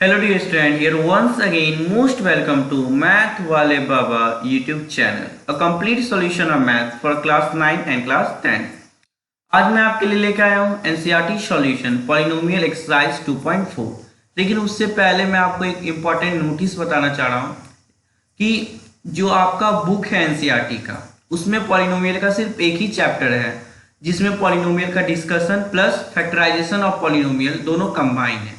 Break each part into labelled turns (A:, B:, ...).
A: Hello dear student, here once again most welcome to Math Wale Baba YouTube channel, a complete solution of math for class 9 and class 10. आज मैं आपके लिए लेकर आया हूँ NCERT solution polynomial exercise 2.4। लेकिन उससे पहले मैं आपको एक इम्पॉर्टेंट नोटिस बताना चाह रहा हूँ कि जो आपका बुक है एनसीईआरटी का उसमें पॉलिनोमियल का सिर्फ एक ही चैप्टर है जिसमें पॉलिनोमियल का discussion plus factorisation of polynomial दोनों कंबाइन है।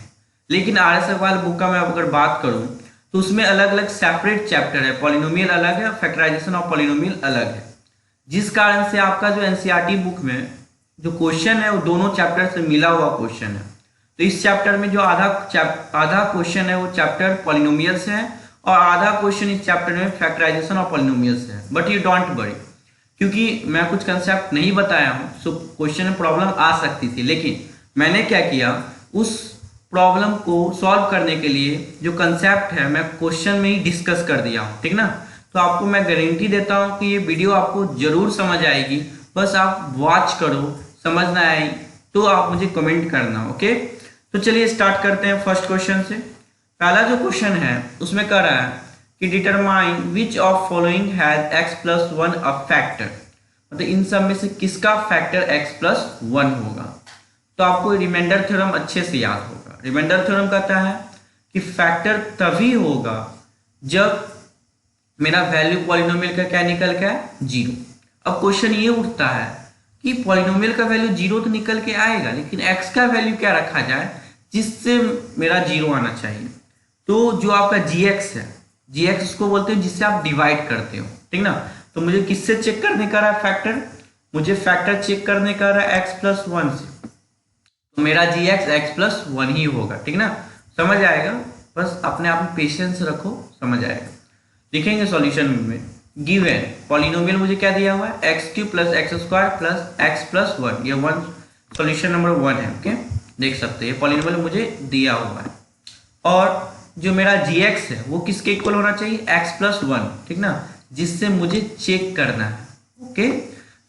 A: लेकिन आर्यस अग्रवाल बुक का मैं अगर बात करूं तो उसमें अलग अलग सेपरेट चैप्टर है, पॉलिनोमियल अलग है, फैक्टराइजेशन ऑफ पॉलिनोमियल अलग है, जिस कारण से आपका जो एनसीईआरटी बुक में जो क्वेश्चन है वो दोनों चैप्टर से मिला हुआ क्वेश्चन है। तो इस चैप्टर में जो आधा क्वेश्चन है वो चैप्टर पॉलिनोमियल से है और आधा क्वेश्चन इस चैप्टर में फैक्टराइजेशन ऑफ पॉलिनोमियल से है। बट यू डोंट वरी, क्योंकि मैं कुछ कंसेप्ट नहीं बताया हूँ सो क्वेश्चन में प्रॉब्लम आ सकती थी। लेकिन मैंने क्या किया, उस प्रॉब्लम को सॉल्व करने के लिए जो कंसेप्ट है मैं क्वेश्चन में ही डिस्कस कर दिया हूँ, ठीक ना। तो आपको मैं गारंटी देता हूँ कि ये वीडियो आपको जरूर समझ आएगी, बस आप वॉच करो। समझ ना आई तो आप मुझे कमेंट करना, ओके। तो चलिए स्टार्ट करते हैं फर्स्ट क्वेश्चन से। पहला जो क्वेश्चन है उसमें कह रहा है कि determine which of following has x+1 a factor, मतलब इन सब में से किसका फैक्टर x+1 होगा। तो आपको रिमाइंडर थ्योरम अच्छे से याद होगा। रिमाइंडर थ्योरम कहता है कि फैक्टर तभी होगा जब मेरा वैल्यू पॉलिनोमियल का क्या निकल के आए, जीरो। अब क्वेश्चन ये उठता है कि पॉलिनोमियल का वैल्यू जीरो तो निकल के आएगा, लेकिन x का वैल्यू क्या रखा जाए जिससे मेरा जीरो आना चाहिए। तो जो आपका gx है, gx उसको बोलते हैं जिससे आप डिवाइड करते हो, ठीक ना। तो मुझे किससे चेक करने का रहा है फैक्टर, मुझे फैक्टर चेक करने का रहा है x+1 से। तो मेरा gx x+1 ही होगा, ठीक ना। समझ आएगा, बस अपने आप में पेशेंस रखो, समझ आएगा। लिखेंगे सॉल्यूशन में गिवन पॉलिनोमियल मुझे क्या दिया हुआ है x³ + x² + x+1, ये वन सॉल्यूशन नंबर 1 है, ओके। देख सकते हैं पॉलिनोमियल मुझे दिया हुआ है और जो मेरा gx है वो किसके इक्वल होना चाहिए, x+1, ठीक ना, जिससे मुझे चेक करना है, ओके,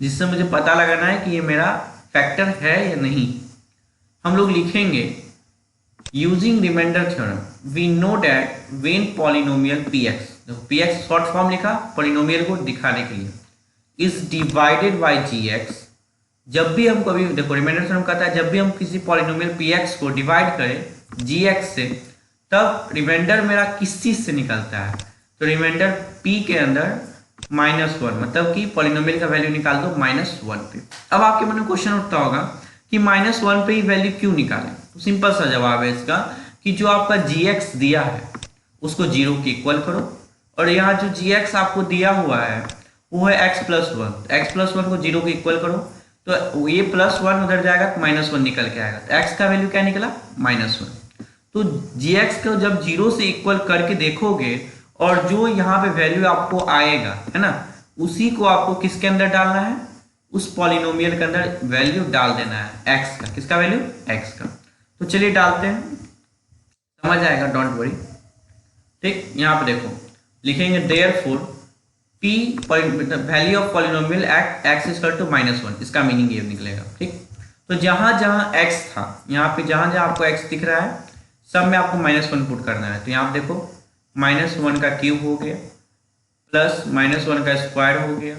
A: जिससे मुझे पता लगाना है कि ये मेरा फैक्टर है या नहीं। हम लोग लिखेंगे using remainder theorem we know that when polynomial px, देखो px शॉर्ट फॉर्म लिखा पॉलिनोमियल को दिखाने के लिए, इज डिवाइडेड बाय gx। जब भी हम कभी देखो रिमाइंडर थ्योरम कहता है जब भी हम किसी पॉलिनोमियल px को डिवाइड करें gx से, तब रिमाइंडर मेरा किस चीज से निकलता है। तो रिमाइंडर p के अंदर -1, मतलब कि पॉलिनोमियल का वैल्यू निकाल दो -1 पे। अब आपके मन में क्वेश्चन उठता होगा कि -1 पे ही वैल्यू क्यों निकालें। तो सिंपल सा जवाब है इसका कि जो आपका gx दिया है उसको 0 के इक्वल करो और यहाँ जो gx आपको दिया हुआ है वो है x+1, x+1 को 0 के इक्वल करो तो ये +1 उधर जाएगा तो -1 निकल के आएगा। तो x का वैल्यू क्या निकला, -1। तो gx को जब 0 से इक्वल करके देखोगे और जो यहाँ पे वैल्यू आपको आएगा, है ना, उसी को आपको किसके अंदर डालना है, उस पॉलिनोमियल के अंदर वैल्यू डाल देना है x का। किसका वैल्यू, x का। तो चलिए डालते हैं, समझ आएगा, डोंट वरी, ठीक। यहाँ पे देखो लिखेंगे therefore p value of polynomial at x = -1, इसका मीनिंग ये निकलेगा, ठीक। तो जहां जहां x था, यहाँ पे जहां जहां आपको x दिख रहा है सब में आपको -1 पुट करना है। तो यहाँ पे देखो -1 का क्यूब हो गया प्लस -1 का स्क्वायर हो गया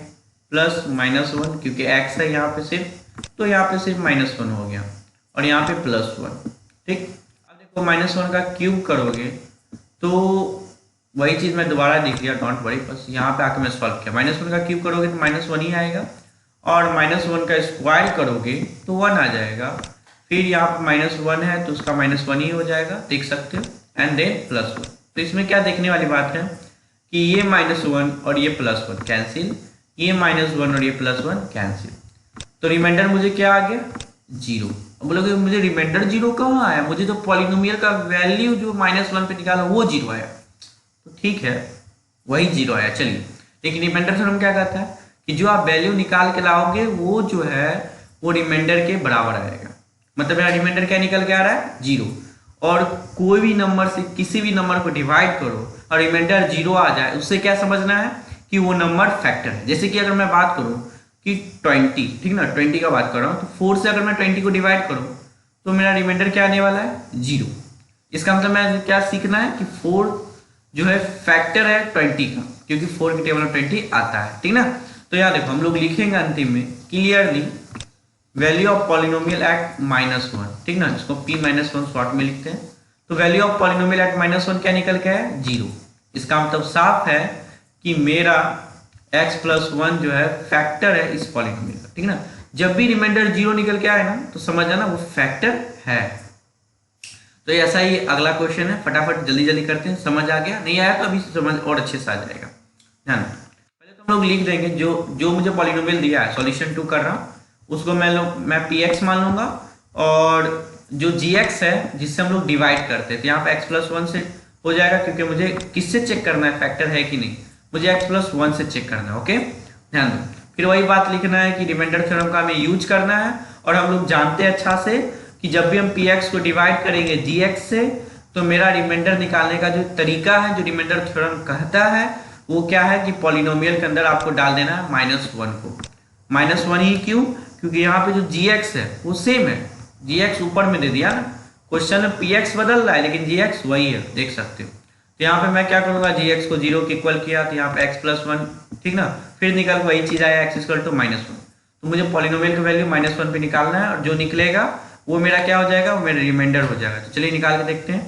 A: प्लस -1, क्योंकि x है यहाँ पे सिर्फ, तो यहाँ पे सिर्फ -1 हो गया और यहाँ पे +1, ठीक। अब देखो -1 का क्यूब करोगे तो वही चीज मैं दोबारा लिख दिया, डोंट वरी, बस यहाँ पे आके मैं सॉल्व किया। -1 का क्यूब करोगे तो -1 ही आएगा और -1 का स्क्वायर करोगे तो 1 आ जाएगा। फिर यहाँ पे -1 है तो उसका -1 ही हो जाएगा, देख सकते हो, एंड देन +1। तो इसमें क्या देखने वाली बात है कि ये -1 और ये +1 कैंसिल, ये -1 और ये +1 कैंसिल। तो रिमाइंडर मुझे क्या आ गया, 0। अब बोलोगे मुझे रिमाइंडर 0 कहाँ आया, मुझे तो पॉलिनोमियल का वैल्यू जो -1 पे निकाला वो 0 आया। तो ठीक है, वही 0 आया, चलिए। लेकिन रिमाइंडर थ्योरम क्या कहता है कि जो आप वैल्यू निकाल के लाओगे वो जो है वो रिमाइंडर के बराबर आएगा। मतलब मेरा रिमाइंडर क्या निकल के आ रहा है, 0। और कोई भी नंबर से किसी भी नंबर को डिवाइड करो और रिमाइंडर 0 आ जाए, उससे क्या समझना है कि वो नंबर फैक्टर है। जैसे कि अगर मैं बात करूं कि 20, ठीक ना, 20 का बात कर रहा हूं, तो 4 से अगर मैं 20 को डिवाइड करूं तो मेरा रिमाइंडर क्या आने वाला है, 0। इसका मतलब मैं क्या सीखना है कि 4 जो है फैक्टर है 20 का, क्योंकि 4 की टेबल में 20 आता है, ठीक ना। तो यहाँ देखो हम लोग लिखेंगे अंतिम में clearly value of polynomial at -1, ठीक ना, इसको p-1 शॉर्ट में लिखते हैं। तो वैल्यू ऑफ पॉलिनोमियल एट -1 क्या निकल के है? 0। इसका मतलब साफ है कि मेरा x+1 जो है फैक्टर है इस पॉलिनोमियल का, ठीक ना। जब भी रिमाइंडर 0 निकल के आए ना तो समझ जाना वो फैक्टर है। तो ऐसा ही अगला क्वेश्चन है, फटाफट जल्दी जल्दी करते हैं। समझ आ गया? नहीं आया तो अभी समझ और अच्छे से आ जाएगा। ध्यान पहले तो हम लोग लिख देंगे जो मुझे पॉलिनोमियल दिया है, सॉल्यूशन 2 कर रहा हूँ उसको मैं px मान लूंगा, और जो gx है जिससे हम लोग डिवाइड करते थे यहाँ पे x+1 से हो जाएगा, क्योंकि मुझे किससे चेक करना है फैक्टर है कि नहीं, मुझे x+1 से चेक करना है। ओके, ध्यान दो। फिर वही बात लिखना है कि रिमाइंडर थ्योरम का हमें यूज करना है, और हम लोग जानते हैं अच्छा से कि जब भी हम px को डिवाइड करेंगे gx से तो मेरा रिमाइंडर निकालने का जो तरीका है, जो रिमाइंडर थ्योरम कहता है वो क्या है कि पॉलिनोमियल के अंदर आपको डाल देना है -1 को। -1 ही क्यों? क्योंकि यहाँ पे जो gx है वो सेम है, gx ऊपर में दे दिया ना, क्वेश्चन में px बदल रहा है लेकिन gx वही है, देख सकते हो। तो यहाँ पे मैं क्या करूंगा, gx को 0 के इक्वल किया तो यहाँ पे x+1, ठीक ना, फिर निकल वही चीज आया x = -1। तो मुझे पॉलिनोमियल का वैल्यू -1 पे निकालना है, और जो निकलेगा वो मेरा क्या हो जाएगा, वो मेरा रिमाइंडर हो जाएगा। तो चलिए निकाल के देखते हैं।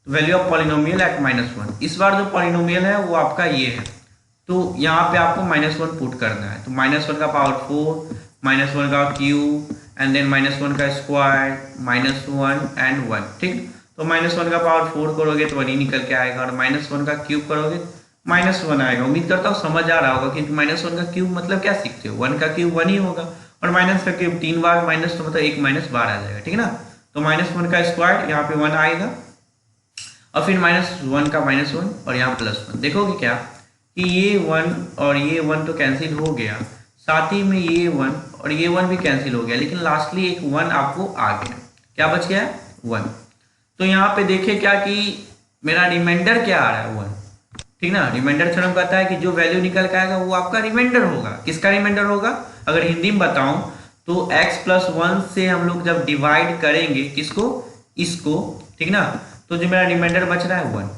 A: तो वैल्यू ऑफ पॉलिनोमियल एट -1, इस बार जो पॉलिनोमियल है वो आपका ये है, तो यहाँ पे आपको -1 पुट करना है। तो -1 का पावर 4, -1 का क्यूब, एंड देन -1 का स्क्वायर, -1 एंड 1, ठीक। तो -1 का पावर 4 करोगे तो 1 ही निकल के आएगा, और -1 का क्यूब करोगे -1 आएगा। उम्मीद करता हूँ समझ आ रहा होगा, क्योंकि -1 का क्यूब मतलब क्या सीखते हो, 1 का क्यूब 1 ही होगा, और माइनस का क्यूब 3 बार माइनस, तो मतलब 1 - बार आ जाएगा, ठीक है ना। तो -1 का स्क्वायर यहाँ पे 1 आएगा, और फिर -1 का -1, और यहाँ +1। देखोगे क्या कि ये 1 और ये 1 तो कैंसिल हो गया, साथ ही में ये 1 और ये 1 भी कैंसिल हो गया, लेकिन लास्टली एक 1 आपको आ गया। क्या बच गया? 1। तो यहाँ पे देखे क्या कि मेरा रिमाइंडर क्या आ रहा है? 1, ठीक ना। रिमाइंडर थ्योरम कहता है कि जो वैल्यू निकल के आएगा वो आपका रिमाइंडर होगा। किसका रिमाइंडर होगा? अगर हिंदी में बताऊं तो x+1 से हम लोग जब डिवाइड करेंगे किसको, इसको, ठीक ना, तो जो मेरा रिमाइंडर बच रहा है 1।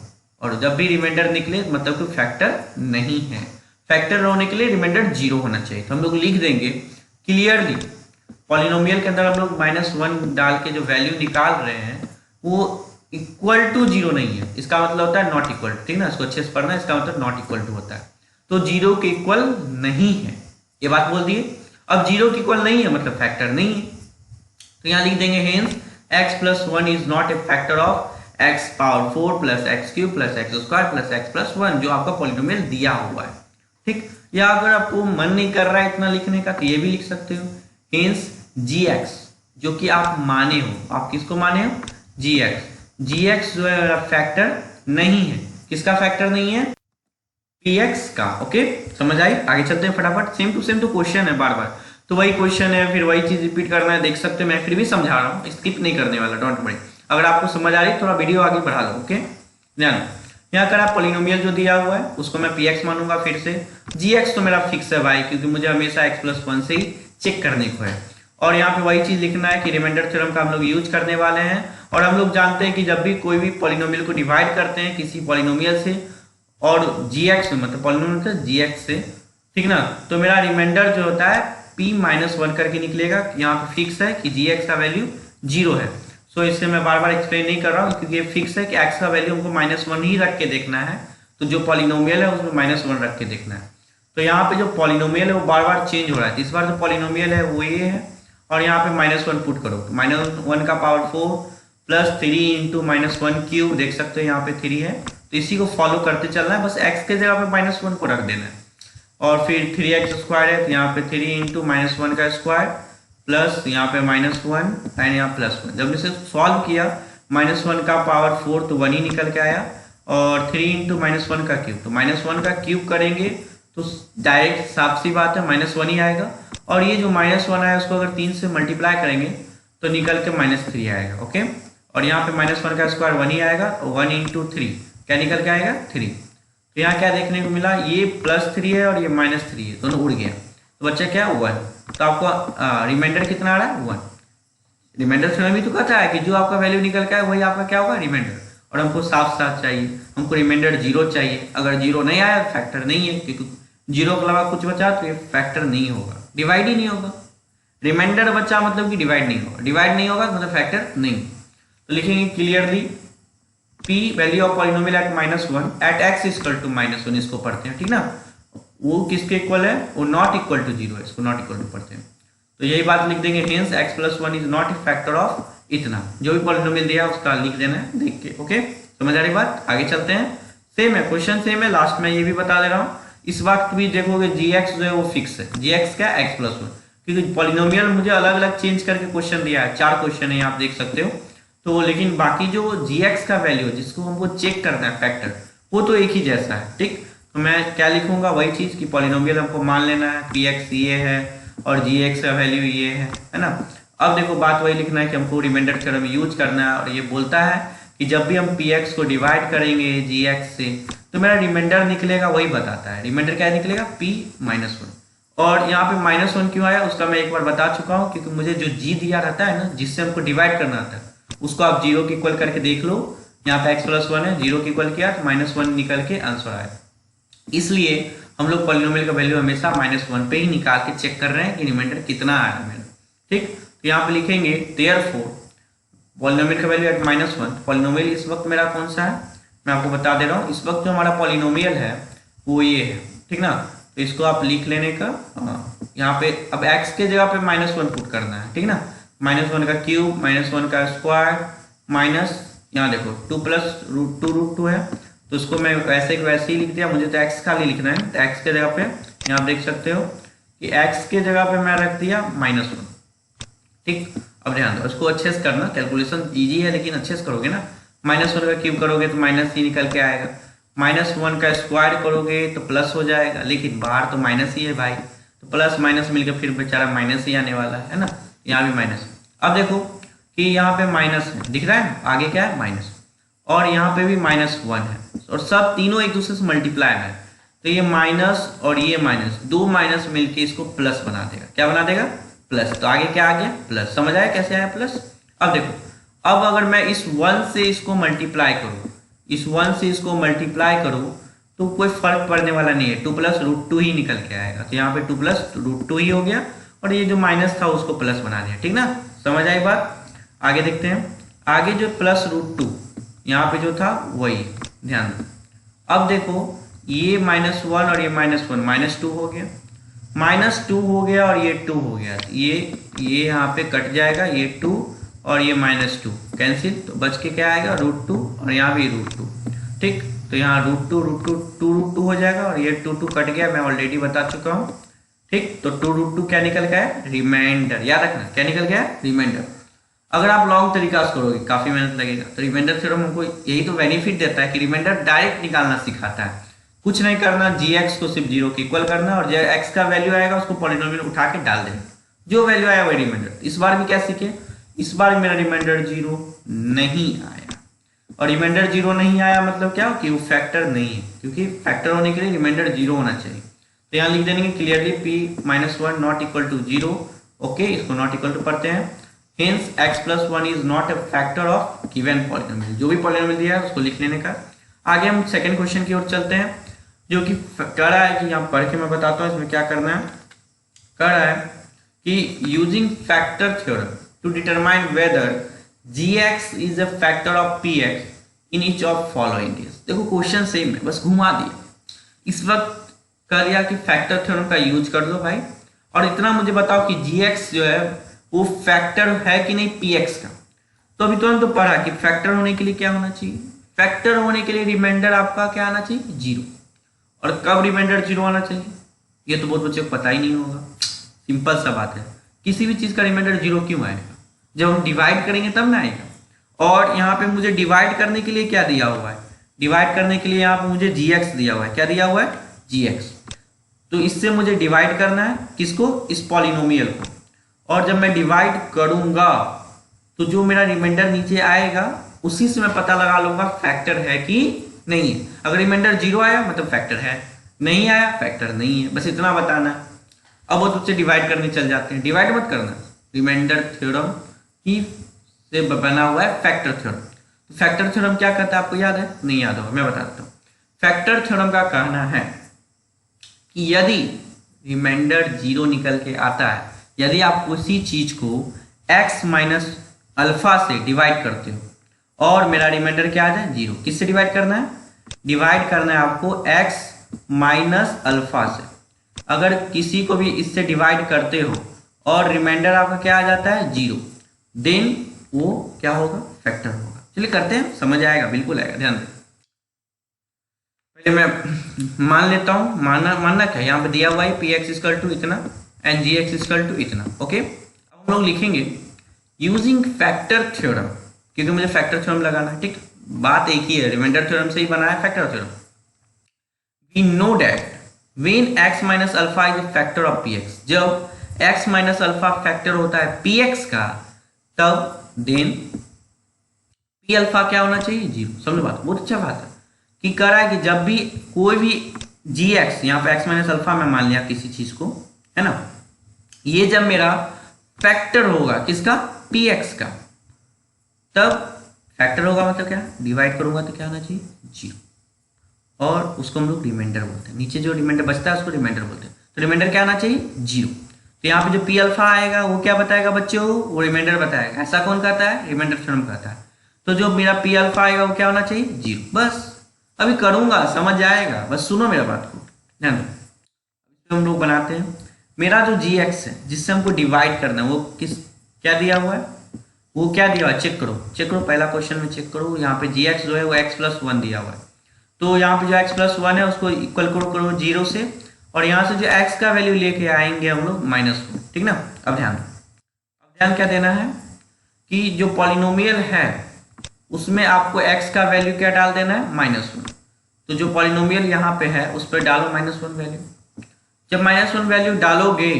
A: और जब भी रिमाइंडर निकले मतलब कोई फैक्टर नहीं है, फैक्टर होने के लिए रिमाइंडर 0 होना चाहिए। तो हम लोग लिख देंगे क्लियरली पॉलिनोमियल के अंदर हम लोग -1 डाल के जो वैल्यू निकाल रहे हैं वो इक्वल टू 0 नहीं है। इसका मतलब होता है नॉट इक्वल, ठीक ना, इसको अच्छे से पढ़ना, इसका मतलब नॉट इक्वल टू होता है। तो 0 के इक्वल नहीं है, ये बात बोल दिए। अब 0 के इक्वल नहीं है मतलब फैक्टर नहीं है, तो यहाँ लिख देंगे hence x+1 is not a factor of x⁴ + x³ + x² + x+1 जो आपका पॉलिनोमियल दिया हुआ है, ठीक। या अगर आपको मन नहीं कर रहा है इतना लिखने का तो ये भी लिख सकते हो, हेंस gx जो कि आप माने हो, आप किसको माने हो? gx जो है फैक्टर नहीं है। किसका फैक्टर नहीं है? px का। ओके, समझ आई? आगे चलते हैं फटाफट। सेम टू सेम तो क्वेश्चन है, बार बार तो वही क्वेश्चन है, फिर वही चीज रिपीट करना है, देख सकते हैं। मैं फिर भी समझा रहा हूँ, स्किप नहीं करने वाला, डोंट वरी। अगर आपको समझ आ रही है थोड़ा वीडियो आगे बढ़ा लो। ओके, ध्यान। यहाँ कर आप पॉलिनोमियल जो दिया हुआ है उसको मैं px मानूंगा, फिर से gx तो मेरा फिक्स है भाई, क्योंकि मुझे हमेशा x+1 से ही चेक करने को है। और यहाँ पे वही चीज लिखना है कि रिमाइंडर थ्योरम का हम लोग यूज करने वाले हैं, और हम लोग जानते हैं कि जब भी कोई भी पॉलिनोमियल को डिवाइड करते हैं किसी पॉलिनोमियल से और gx मतलब पॉलिनोमियल का gx से, ठीक ना, तो मेरा रिमाइंडर जो होता है p-1 करके निकलेगा। यहाँ पे फिक्स है कि gx का वैल्यू 0 है। सो इससे मैं बार बार एक्सप्लेन नहीं कर रहा हूँ, क्योंकि ये फिक्स है कि x का वैल्यू हमको -1 ही रख के देखना है, तो जो पॉलिनोमियल है उसमें -1 रख के देखना है। तो यहाँ पे जो पॉलिनोमियल है वो बार बार चेंज हो रहा है। इस बार जो पॉलिनोमियल है वो ये है, और यहाँ पे -1 पुट करो, -1 का पावर 4 + 3 × -1³ देख सकते हो यहाँ पे 3 है, तो इसी को फॉलो करते चलना है। बस x के जगह पे -1 को रख देना है, और फिर 3x² है तो यहाँ पे 3 × -1 का स्क्वायर प्लस यहाँ पे -1 एंड यहाँ +1। जब इसे सॉल्व किया -1 का पावर 4 तो 1 ही निकल के आया, और 3 × -1 का क्यूब, तो -1 का क्यूब करेंगे तो डायरेक्ट साफ सी बात है -1 ही आएगा। और ये जो -1 आया उसको अगर 3 से मल्टीप्लाई करेंगे तो निकल के -3 आएगा। ओके, और यहाँ पे -1 का स्क्वायर 1 ही आएगा, 1 × 3 क्या निकल के आएगा? 3। तो यहाँ क्या देखने को मिला, ये +3 है और ये -3 है, दोनों उड़ गया, तो बच्चा क्या? 1। तो आपको रिमाइंडर कितना आ रहा है? 1। रिमाइंडर थ्योरम भी तो कहता है कि जो आपका वैल्यू निकल के आए वही आपका क्या होगा? रिमाइंडर। और हमको साफ साफ चाहिए, हमको रिमाइंडर 0 चाहिए। अगर 0 नहीं आया फैक्टर नहीं है, क्योंकि 0 के अलावा कुछ बचा तो ये फैक्टर नहीं होगा, डिवाइड ही नहीं होगा। रिमाइंडर बचा मतलब कि डिवाइड नहीं होगा, डिवाइड नहीं होगा मतलब फैक्टर नहीं। तो लिखेंगे clearly p value of polynomial at -1 at x equal to -1, इसको पढ़ते हैं, ठीक ना। वो किसके इक्वल है, वो नॉट इक्वल टू 0 है, इसको नॉट इक्वल टू पढ़ते हैं। तो यही बात लिख देंगे, hence x + 1 is not a factor of इतना। जो भी पॉलिनोमियल दिया है उसका लिख देना है देख के। ओके, समझ आ रही बात, आगे चलते हैं। सेम है क्वेश्चन, सेम है, लास्ट में ये भी बता दे रहा हूँ। इस वक्त भी देखोगे gx जो है वो फिक्स है, gx क्या x + 1, क्योंकि पॉलिनोमियल मुझे अलग अलग चेंज करके क्वेश्चन दिया है, 4 क्वेश्चन है आप देख सकते हो। तो लेकिन बाकी जो gx का वैल्यू जिसको हमको चेक करना है फैक्टर, वो तो एक ही जैसा है, ठीक। तो मैं क्या लिखूंगा, वही चीज कि पॉलिनोमियल हमको मान लेना है, px ये है और gx का वैल्यू ये है ना। अब देखो बात वही लिखना है कि हमको रिमाइंडर थ्योरम यूज करना है, और ये बोलता है कि जब भी हम px को डिवाइड करेंगे gx से तो मेरा रिमाइंडर निकलेगा, वही बताता है रिमाइंडर क्या निकलेगा, p-1। और यहाँ पे -1 क्यों आया उसका मैं एक बार बता चुका हूँ, क्योंकि मुझे जो g दिया रहता है ना, जिससे हमको डिवाइड करना आता है, उसको आप 0 के इक्वल करके देख लो। यहाँ पे x + 1 है, 0 के इक्वल किया तो -1 निकल के आंसर आया। इसलिए हम लोग पॉलिनोमियल का वैल्यू हमेशा -1 पे ही निकाल के चेक कर रहे हैं कि रिमाइंडर कितना आया मेरा, ठीक। तो यहाँ पे लिखेंगे देयरफॉर पॉलिनोमियल का वैल्यू एट -1। पॉलिनोमियल इस वक्त मेरा कौन सा है, मैं आपको बता दे रहा हूँ। इस वक्त जो हमारा पॉलिनोमियल है वो ये है, ठीक ना। तो इसको आप लिख लेने का, यहाँ पे अब x के जगह पे -1 पुट करना है, ठीक ना। -1 का क्यूब, -1 का स्क्वायर, माइनस यहाँ देखो 2 + √2 है, तो इसको मैं वैसे वैसे ही लिख दिया। मुझे तो x खाली लिखना है, तो x के जगह पे यहाँ आप देख सकते हो कि x के जगह पे मैं रख दिया -1, ठीक। अब ध्यान दो, इसको अच्छे से करना, कैलकुलेशन इजी है लेकिन अच्छे से करोगे ना। -1 का क्यूब करोगे तो -ही निकल के आएगा, -1 का स्क्वायर करोगे तो प्लस हो जाएगा, लेकिन बाहर तो माइनस ही है भाई, तो प्लस माइनस मिलकर फिर बेचारा माइनस ही आने वाला है ना। यहाँ भी माइनस। अब देखो कि यहाँ पे माइनस है, दिख रहा है, आगे क्या है माइनस, और यहाँ पे भी -1 है, और सब तीनों एक दूसरे से मल्टीप्लाई है। तो ये माइनस और ये माइनस, दो माइनस मिलके इसको प्लस बना देगा। क्या बना देगा, प्लस। तो आगे क्या आ गया, प्लस। समझ आया कैसे आया प्लस। अब देखो, अब अगर मैं इस 1 से इसको मल्टीप्लाई करूँ, इस 1 से इसको मल्टीप्लाई करूँ तो कोई फर्क पड़ने वाला नहीं है, 2 + √2 ही निकल के आएगा। तो यहाँ पे 2 + √2 ही हो गया, और ये जो माइनस था उसको प्लस बना दिया, ठीक ना। समझ आई बात, आगे देखते हैं। आगे जो +√2 यहाँ पे जो था वही, ध्यान दो। अब देखो ये -1 और ये -1, -2 हो गया, -2 हो गया और ये 2 हो गया। ये यहाँ पे कट जाएगा, ये 2 और ये -2 कैंसिल, तो बच के क्या आएगा, √2, और यहाँ भी √2, ठीक। तो यहाँ √2 हो जाएगा, और ये 2 कट गया, मैं ऑलरेडी बता चुका हूँ, ठीक। तो 2√2 क्या निकल गया है, रिमाइंडर। याद रखना क्या निकल गया है, रिमाइंडर। अगर आप लॉन्ग तरीका से करोगे काफी मेहनत लगेगा। तो रिमाइंडर थ्योरम हमको यही तो बेनिफिट देता है कि रिमाइंडर डायरेक्ट निकालना सिखाता है, कुछ नहीं करना, gx को सिर्फ 0 के इक्वल करना, और जो x का वैल्यू आएगा उसको पॉलिनोमियल उठा के डाल देना, जो वैल्यू आया वही रिमाइंडर। इस बार भी क्या सीखे, इस बार मेरा रिमाइंडर 0 नहीं आया, और रिमाइंडर 0 नहीं आया मतलब क्या, कि वो फैक्टर नहीं है, क्योंकि फैक्टर होने के लिए रिमाइंडर 0 होना चाहिए। तो यहाँ लिख देंगे clearly p-1 not equal to 0। Okay, इसको नॉट इक्वल टू पढ़ते हैं। Hence x + 1 is not a factor of given polynomial। जो भी पॉलिनोमियल दिया है उसको लिख लेने का। आगे हम सेकंड क्वेश्चन की ओर चलते हैं, जो कि कह रहा है कि यहाँ पढ़ के मैं बताता हूँ इसमें क्या करना है। कह रहा है कि using factor theorem to determine whether gx is a factor of px in each of following case. देखो क्वेश्चन सेम है, बस घुमा दिया। इस वक्त कह दिया कि फैक्टर थ्योरम का यूज कर दो भाई, और इतना मुझे बताओ कि gx जो है वो फैक्टर है कि नहीं px का। तो अभी तुरंत तो पढ़ा कि फैक्टर होने के लिए क्या होना चाहिए, फैक्टर होने के लिए रिमाइंडर आपका क्या आना चाहिए, 0। और कब रिमाइंडर 0 आना चाहिए, ये तो बहुत बच्चों को पता ही नहीं होगा। सिंपल सा बात है, किसी भी चीज का रिमाइंडर 0 क्यों आएगा, जब हम डिवाइड करेंगे तब ना आएगा। और यहाँ पे मुझे डिवाइड करने के लिए क्या दिया हुआ है, डिवाइड करने के लिए यहाँ पे मुझे gx दिया हुआ है। क्या दिया हुआ है, gx। तो इससे मुझे डिवाइड करना है किसको, इस पॉलिनोमियल को। और जब मैं डिवाइड करूंगा तो जो मेरा रिमाइंडर नीचे आएगा उसी से मैं पता लगा लूंगा फैक्टर है कि नहीं है। अगर रिमाइंडर 0 आया मतलब फैक्टर है, नहीं आया फैक्टर नहीं है, बस इतना बताना है। अब वो तुझसे डिवाइड करने चल जाते हैं, डिवाइड मत करना, रिमाइंडर थ्योरम ही से बना हुआ है फैक्टर थ्योरम। फैक्टर थ्योरम क्या कहता है, आपको याद है? नहीं याद होगा, मैं बता देता हूँ। फैक्टर थ्योरम का कहना है कि यदि रिमाइंडर 0 निकल के आता है, यदि आप उसी चीज को x माइनस अल्फा से डिवाइड करते हो और मेरा रिमाइंडर क्या आ जाए 0, किससे डिवाइड करना है? डिवाइड करना है आपको x माइनस अल्फा से। अगर किसी को भी इससे डिवाइड करते हो और रिमाइंडर आपका क्या आ जाता है 0, देन वो क्या होगा? फैक्टर होगा। चलिए करते हैं, समझ आएगा, बिल्कुल आएगा, ध्यान दें। पहले मैं मान लेता हूं, मानना क्या है, यहाँ पे दिया हुआ है पी एक्स इक्वल टू इतना and G X equal to इतना। ओके, अब हम लोग लिखेंगे यूजिंग फैक्टर थ्योरम, क्योंकि मुझे फैक्टर थ्योरम लगाना है। ठीक, बात एक ही है, रिमाइंडर थ्योरम से ही बना है factor theorem. We know that when x minus alpha is factor of P X, जब x माइनस अल्फा फैक्टर होता है पी एक्स का, तब देन पी अल्फा क्या होना चाहिए? 0। समझ बात? बहुत अच्छा बात है कि कह रहा है कि जब भी कोई भी जी एक्स, यहाँ पे x माइनस अल्फा में मान लिया किसी चीज को, है ना, ये जब मेरा फैक्टर होगा किसका? पी एक्स का, तब फैक्टर होगा मतलब क्या? डिवाइड करूंगा तो क्या होना चाहिए? 0, और उसको हम लोग रिमाइंडर बोलते हैं। नीचे जो रिमाइंडर बचता है उसको रिमाइंडर बोलते हैं। तो रिमाइंडर क्या आना चाहिए? 0। तो यहाँ पे जो पी अल्फा आएगा वो क्या बताएगा बच्चों? वो रिमाइंडर बताएगा। ऐसा कौन कहता है? रिमाइंडर थ्योरम कहता है। तो जो मेरा पी अल्फा आएगा वो क्या होना चाहिए? 0। बस अभी करूंगा, समझ आएगा, बस सुनो मेरा बात को, ध्यान दो। हम लोग बनाते हैं मेरा जो जी एक्स है जिससे हमको डिवाइड करना है, वो किस क्या दिया हुआ है? वो क्या दिया हुआ है? चेक करो, चेक करो, पहला क्वेश्चन में चेक करो। यहाँ पे जी एक्स जो है वो x प्लस 1 दिया हुआ है। तो यहाँ पे जो x प्लस 1 है उसको इक्वल करो 0 से, और यहाँ से जो x का वैल्यू लेके आएंगे हम लोग -1। ठीक ना? अब ध्यान क्या देना है कि जो पॉलिनोमियल है उसमें आपको x का वैल्यू क्या डाल देना है? -1। तो जो पॉलिनोमियल यहाँ पे है उस पर डालो -1 वैल्यू। जब -1 वैल्यू डालोगे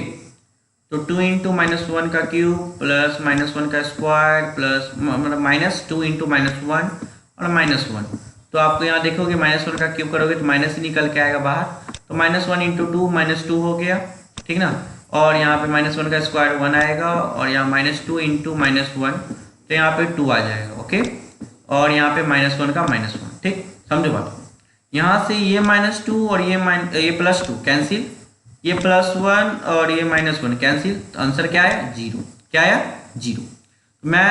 A: तो 2 इंटू -1 का क्यूब प्लस -1 का स्क्वायर प्लस मतलब -2 इंटू -1 और -1। तो आपको यहाँ देखोगे -1 का क्यूब करोगे तो माइनस ही निकल के आएगा बाहर, तो -1 इंटू 2 -2 हो गया। ठीक ना? और यहाँ पे -1 का स्क्वायर 1 आएगा, और यहाँ -2 इंटू -1 तो यहाँ पे 2 आ जाएगा। ओके, और यहाँ पे -1 का -1। ठीक, समझो बात को। यहाँ से ये -2 और ये +2 कैंसिल, ये +1 और ये -1 कैंसिल, तो आंसर क्या आया? 0। क्या आया? 0। मैं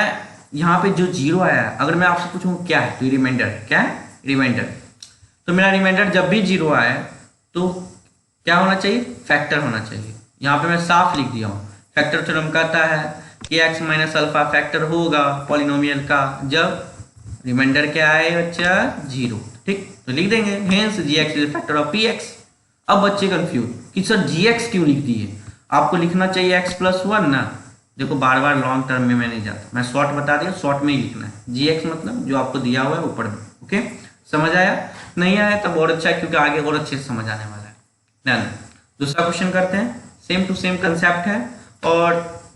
A: यहाँ पे जो 0 आया, अगर मैं आपसे पूछूं क्या है, तो रिमाइंडर है। क्या है? रिमाइंडर। तो मेरा रिमाइंडर जब भी 0 आए तो क्या होना चाहिए? फैक्टर होना चाहिए। यहाँ पे मैं साफ लिख दिया हूँ, फैक्टर थ्योरम कहता है कि x माइनस अल्फा फैक्टर होगा पॉलिनोमियल का जब रिमाइंडर क्या आए बच्चा? 0। ठीक, तो लिख देंगे hence gx is factor of px। अब बच्चे कंफ्यूज कि सर gx क्यों लिख दिए? आपको लिखना चाहिए x प्लस 1 ना। देखो बार बार लॉन्ग टर्म में मैं नहीं जाता, मैं शॉर्ट बता दिया, शॉर्ट में ही लिखना है। gx मतलब जो आपको दिया हुआ है ऊपर में। ओके, समझ आया? नहीं आया तब और अच्छा है, क्योंकि आगे और अच्छे से समझ आने वाला है। ध्यान, दूसरा क्वेश्चन करते हैं। सेम टू सेम कंसेप्ट है, और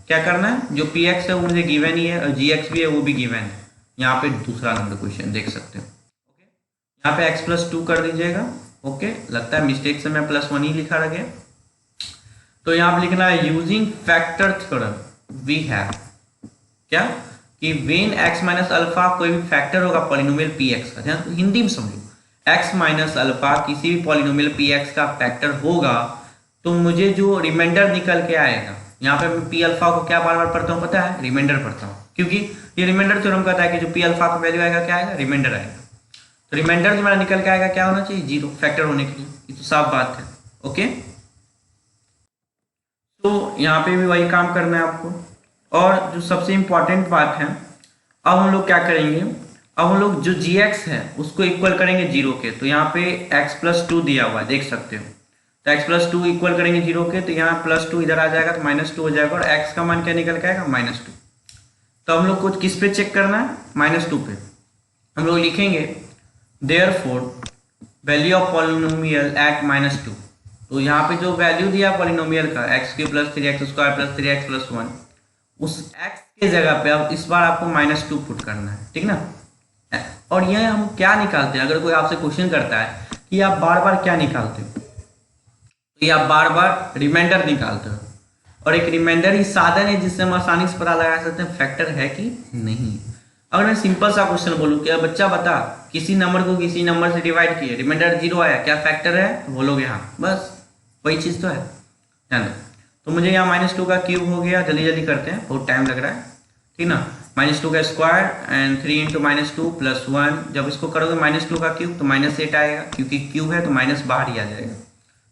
A: क्या करना है, जो पी एक्स है वो मुझे गिवन ही है और जी एक्स भी है वो भी गिवन है। यहाँ पे दूसरा नंबर क्वेश्चन देख सकते हो। ओके, यहाँ पे x प्लस 2 कर दीजिएगा। ओके, लगता है मिस्टेक से मैं +1 ही लिखा रह गया। तो यहाँ पे लिखना है using factor theorem we have क्या कि वेन x माइनस अल्फा कोई भी फैक्टर होगा पॉलिनोमियल पी एक्स का, ध्यान हिंदी में समझो, x माइनस अल्फा किसी भी पॉलिनोमियल पी एक्स का फैक्टर होगा तो मुझे जो रिमाइंडर निकल के आएगा, यहाँ पे मैं पी अल्फा को क्या बार बार पढ़ता हूँ पता है? रिमाइंडर पढ़ता हूँ, क्योंकि ये रिमाइंडर थ्योरम कहता है कि जो पी अल्फा का वैल्यू आएगा क्या आएगा? रिमाइंडर आएगा। तो रिमाइंडर जो मेरा निकल के आएगा क्या होना चाहिए? 0, फैक्टर होने के लिए। ये तो साफ बात है। ओके, तो यहाँ पे भी वही काम करना है आपको। और जो सबसे इंपॉर्टेंट बात है, अब हम लोग क्या करेंगे, अब हम लोग जो gx है उसको इक्वल करेंगे 0 के। तो यहाँ पे x प्लस 2 दिया हुआ है, देख सकते हो। तो x प्लस 2 इक्वल करेंगे 0 के, तो यहाँ +2 इधर आ जाएगा तो -2 हो जाएगा, और x का मान क्या निकल के आएगा? -2। तो हम लोग को किस पे चेक करना है? -2 पे। हम लोग लिखेंगे therefore value of polynomial at -2। तो यहाँ पे जो वैल्यू दिया पॉलिनोमियल का x³ + 3x² + 3x + 1, उस x के जगह पे अब इस बार आपको -2 पुट करना है। ठीक ना? और यह हम क्या निकालते हैं, अगर कोई आपसे क्वेश्चन करता है कि आप बार बार क्या निकालते हो, तो ये आप बार बार रिमाइंडर निकालते हो। और एक रिमाइंडर ही साधन है जिससे हम आसानी से पता लगा सकते हैं फैक्टर है कि नहीं। अगर मैं सिंपल सा क्वेश्चन बोलूँ कि बच्चा बता किसी नंबर को किसी नंबर से डिवाइड किए, रिमाइंडर 0 आया, क्या फैक्टर है, तो बोलोगे हाँ, बस वही चीज़ तो है। ध्यान दो, तो मुझे यहाँ -2 का क्यूब हो गया, जल्दी जल्दी करते हैं, बहुत टाइम लग रहा है, ठीक ना। -2 का स्क्वायर एंड 3 × -2 + 1, जब इसको करोगे -2 का क्यूब तो -8 आएगा, क्योंकि क्यूब है तो माइनस बाहर ही आ जाएगा।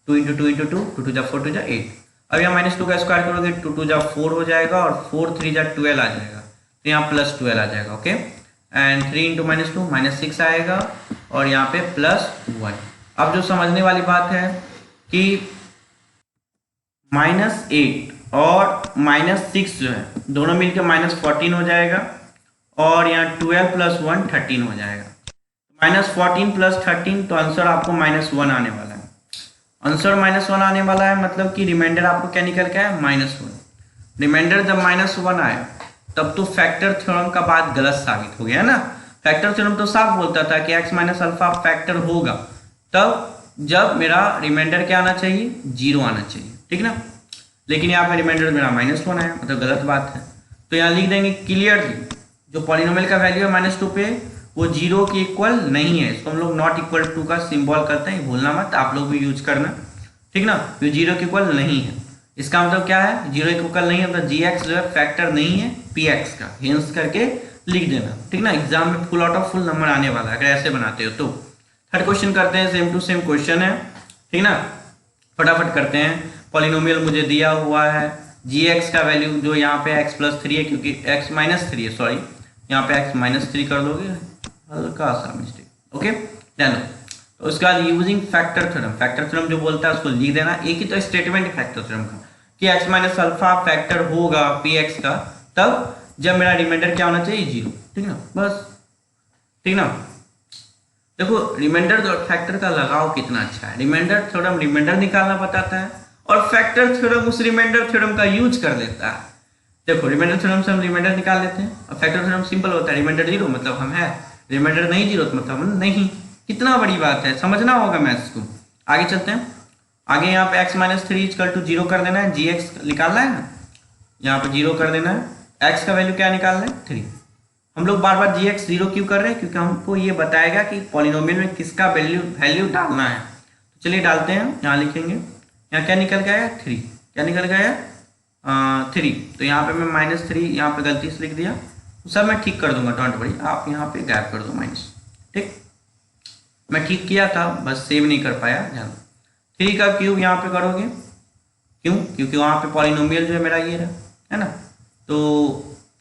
A: 2 × 2 × 2, 2 × 4 × 8। अब यहाँ -2 का स्क्वायर करोगे 2 × 2 = 4 हो जाएगा और 4 × 3 = 12 आ जाएगा, तो यहाँ +12 आ जाएगा। ओके, एंड 3 × -2 -6 आएगा और यहाँ पे +1। अब जो समझने वाली बात है कि -8 और -6 जो है दोनों मिलकर -14 हो जाएगा और यहाँ 12 + 1 13 हो जाएगा। -14 + 13 तो आंसर आपको -1 आने वाला है। आंसर -1 आने वाला है, मतलब कि रिमाइंडर आपको क्या निकल के है, -1। रिमाइंडर जब -1 आए तब तो फैक्टर थ्योरम का बात गलत साबित हो गया ना। फैक्टर थ्योरम तो साफ बोलता था कि x - अल्फा फैक्टर होगा तब जब मेरा रिमाइंडर क्या आना चाहिए, 0 आना चाहिए, ठीक ना। लेकिन यहाँ पे रिमाइंडर मेरा -1 आया, मतलब गलत बात है। तो यहाँ लिख देंगे क्लियरली जो पॉलिनोमियल का वैल्यू है -2 पे वो 0 के इक्वल नहीं है, इसको हम लोग नॉट इक्वल टू का सिंबल करते हैं, भूलना मत, आप लोग भी यूज करना, ठीक ना। ये 0 के इक्वल नहीं है, इसका मतलब क्या है, 0 के इक्वल नहीं है, मतलब gx जो है फैक्टर नहीं है px का, हेंस करके लिख देना, ठीक ना। एग्जाम में full out of full number आने वाला है अगर ऐसे बनाते हो तो। थर्ड क्वेश्चन करते हैं, सेम टू सेम क्वेश्चन है, ठीक ना, फटाफट करते हैं। पॉलिनोमियल मुझे दिया हुआ है, gx का वैल्यू जो यहाँ पे x + 3 है, क्योंकि x - 3 है, सॉरी यहाँ पे x - 3 कर दोगे, हल्का सा मिस्टेक। ओके, ध्यान दो। तो उसके बाद using factor theorem, factor theorem जो बोलता है उसको लिख देना। एक ही तो स्टेटमेंट है फैक्टर थ्योरम का कि x - अल्फा फैक्टर होगा px का तब जब मेरा रिमाइंडर क्या होना चाहिए, 0, ठीक ना, बस, ठीक ना। देखो रिमाइंडर और फैक्टर का लगाव कितना अच्छा है। रिमाइंडर थ्योरम रिमाइंडर निकालना बताता है और फैक्टर थ्योरम उस रिमाइंडर थ्योरम का यूज कर लेता है। देखो रिमाइंडर थ्योरम से हम रिमाइंडर निकाल लेते हैं और फैक्टर थ्योरम सिंपल होता है, रिमाइंडर 0 मतलब हम है, रिमाइंडर नहीं 0 मतलब हम नहीं। कितना बड़ी बात है, समझना होगा मैथ्स को। आगे चलते हैं, आगे यहाँ पे x - 3 = 0 कर देना है, gx निकालना है ना, यहाँ पे 0 कर देना है, x का वैल्यू क्या निकालना है, 3। हम लोग बार बार gx 0 क्यों कर रहे हैं, क्योंकि हमको ये बताएगा कि पॉलिनोमियल में किसका वैल्यू डालना है। तो चलिए डालते हैं, यहाँ लिखेंगे, यहाँ क्या निकल के आया, 3, क्या निकल के आया 3। तो यहाँ पे मैं -3 यहाँ पे गलती से लिख दिया, तो सब मैं ठीक कर दूंगा, डोंट वरी, आप यहाँ पे गैप कर दो माइनस, ठीक, मैं ठीक किया था, बस सेव नहीं कर पाया, ध्यान। 3 का क्यूब यहाँ पे करोगे, क्यों, क्योंकि वहाँ पे पॉलिनोमियल जो है मेरा ये रहा है ना, तो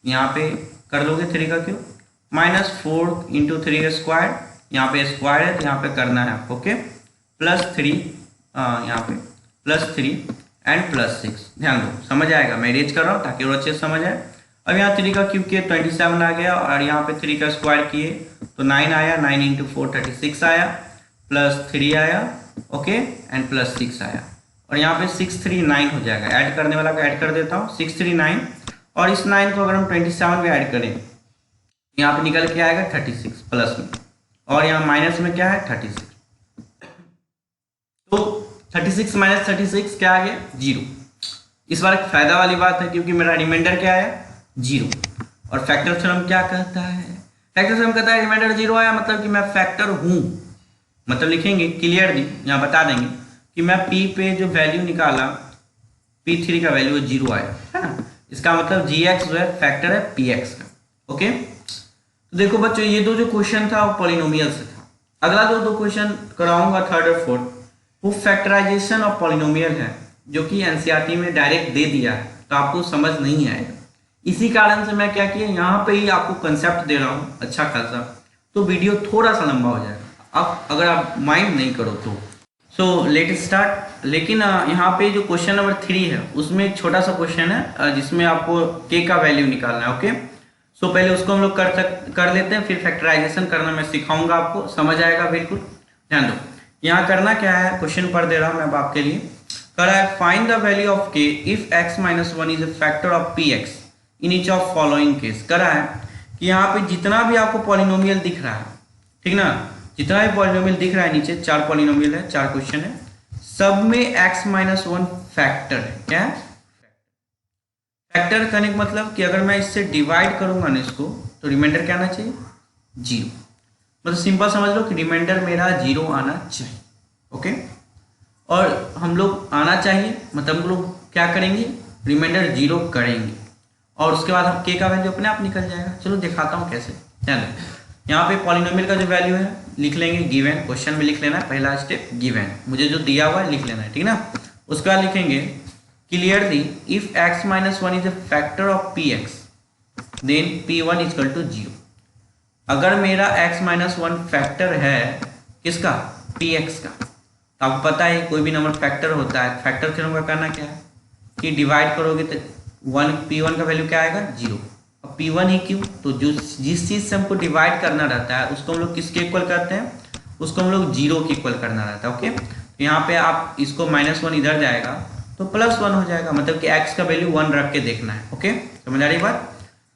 A: यहाँ पे कर लोगे 3 का क्यूब, -4 × 3 का स्क्वायर, यहाँ पे स्क्वायर है तो यहाँ पे करना है आपको, ओके, +3 यहाँ पे +3 एंड +6, ध्यान दो, समझ आएगा, मैं अरेंज कर रहा हूँ ताकि और अच्छे से समझ आए। अब यहाँ 3 का क्यूब किए 27 आ गया और यहाँ पे 3 का स्क्वायर किए तो 9 आया, 9 × 4 36 आया, +3 आया, ओके, एंड +6 आया, और यहाँ पे 6 3 9 हो जाएगा। ऐड करने वाला को ऐड कर देता हूँ, 6 3 9, और इस 9 को अगर हम 27 में ऐड करें यहाँ पे निकल के आएगा 36 प्लस में, और यहाँ माइनस में क्या है 36, तो 36 - 36 क्या आ गया, 0। इस बार एक फायदा वाली बात है क्योंकि मेरा रिमाइंडर क्या है, 0। और फैक्टर थ्योरम क्या कहता है, फैक्टर थ्योरम कहता है रिमाइंडर 0 आया मतलब कि मैं फैक्टर हूं, मतलब लिखेंगे क्लियरली, यहाँ बता देंगे कि मैं p पे जो वैल्यू निकाला p3 का वैल्यू 0 आया, है ना, इसका मतलब gx जो है फैक्टर है px का। ओके, तो देखो बच्चों ये जो क्वेश्चन था वो पॉलिनोमियल से था। अगला जो क्वेश्चन कराऊंगा थर्ड और फोर्थ वो फैक्टराइजेशन ऑफ पॉलिनोमियल है, जो कि एनसीईआरटी में डायरेक्ट दे दिया है, तो आपको समझ नहीं आएगा। इसी कारण से मैं क्या किया, यहाँ पे ही आपको कंसेप्ट दे रहा हूँ अच्छा खासा, तो वीडियो थोड़ा सा लंबा हो जाएगा अब अगर आप माइंड नहीं करो तो। सो लेट स्टार्ट। लेकिन यहाँ पे जो क्वेश्चन नंबर 3 है उसमें एक छोटा सा क्वेश्चन है जिसमें आपको k का वैल्यू निकालना है। ओके, सो पहले उसको हम लोग कर लेते हैं, फिर फैक्टराइजेशन करना मैं सिखाऊंगा, आपको समझ आएगा बिल्कुल। ध्यान दो, यहाँ करना क्या है, क्वेश्चन पढ़ दे रहा हूँ मैं आपके लिए। कह रहा है find the value of k if x - 1 is a factor of px in each of following case. कह रहा है कि यहाँ पे जितना भी आपको पॉलिनोमियल दिख रहा है, ठीक ना, जितना भी पॉलिनोमियल दिख रहा है, नीचे 4 पॉलिनोमियल है, 4 क्वेश्चन है, सब में x - 1 फैक्टर है। क्या है फैक्टर करने का मतलब कि अगर मैं इससे डिवाइड करूंगा ना इसको, तो रिमाइंडर क्या आना चाहिए, 0। मतलब सिंपल समझ लो कि रिमाइंडर मेरा 0 आना चाहिए। ओके, और हम लोग आना चाहिए मतलब हम लोग क्या करेंगे, रिमाइंडर 0 करेंगे और उसके बाद हम के का वैल्यू अपने आप निकल जाएगा। चलो दिखाता हूँ कैसे। ध्यान रखें, यहाँ पे पॉलिनोमियल का जो वैल्यू है लिख लेंगे गिवन, क्वेश्चन में लिख लेना है पहला स्टेप गिवन, मुझे जो दिया हुआ है लिख लेना है, ठीक ना। उसके बाद लिखेंगे clearly if x minus 1 is a factor of px then p1 is equal to 0। अगर मेरा x माइनस 1 फैक्टर है किसका, px का, तो आपको पता है कोई भी नंबर फैक्टर होता है, फैक्टर के नंबर का करना क्या है कि डिवाइड करोगे तो p1 का वैल्यू क्या आएगा, 0। अब p1 ही क्यों, तो जो जिस चीज़ से हमको डिवाइड करना रहता है उसको हम लोग किसके इक्वल करते हैं, उसको हम लोग 0 के इक्वल करना रहता है। ओके, तो यहाँ पे आप इसको -1 इधर जाएगा तो +1 हो जाएगा, मतलब कि x का वैल्यू 1 रख के देखना है। ओके, समझ आ रही बात।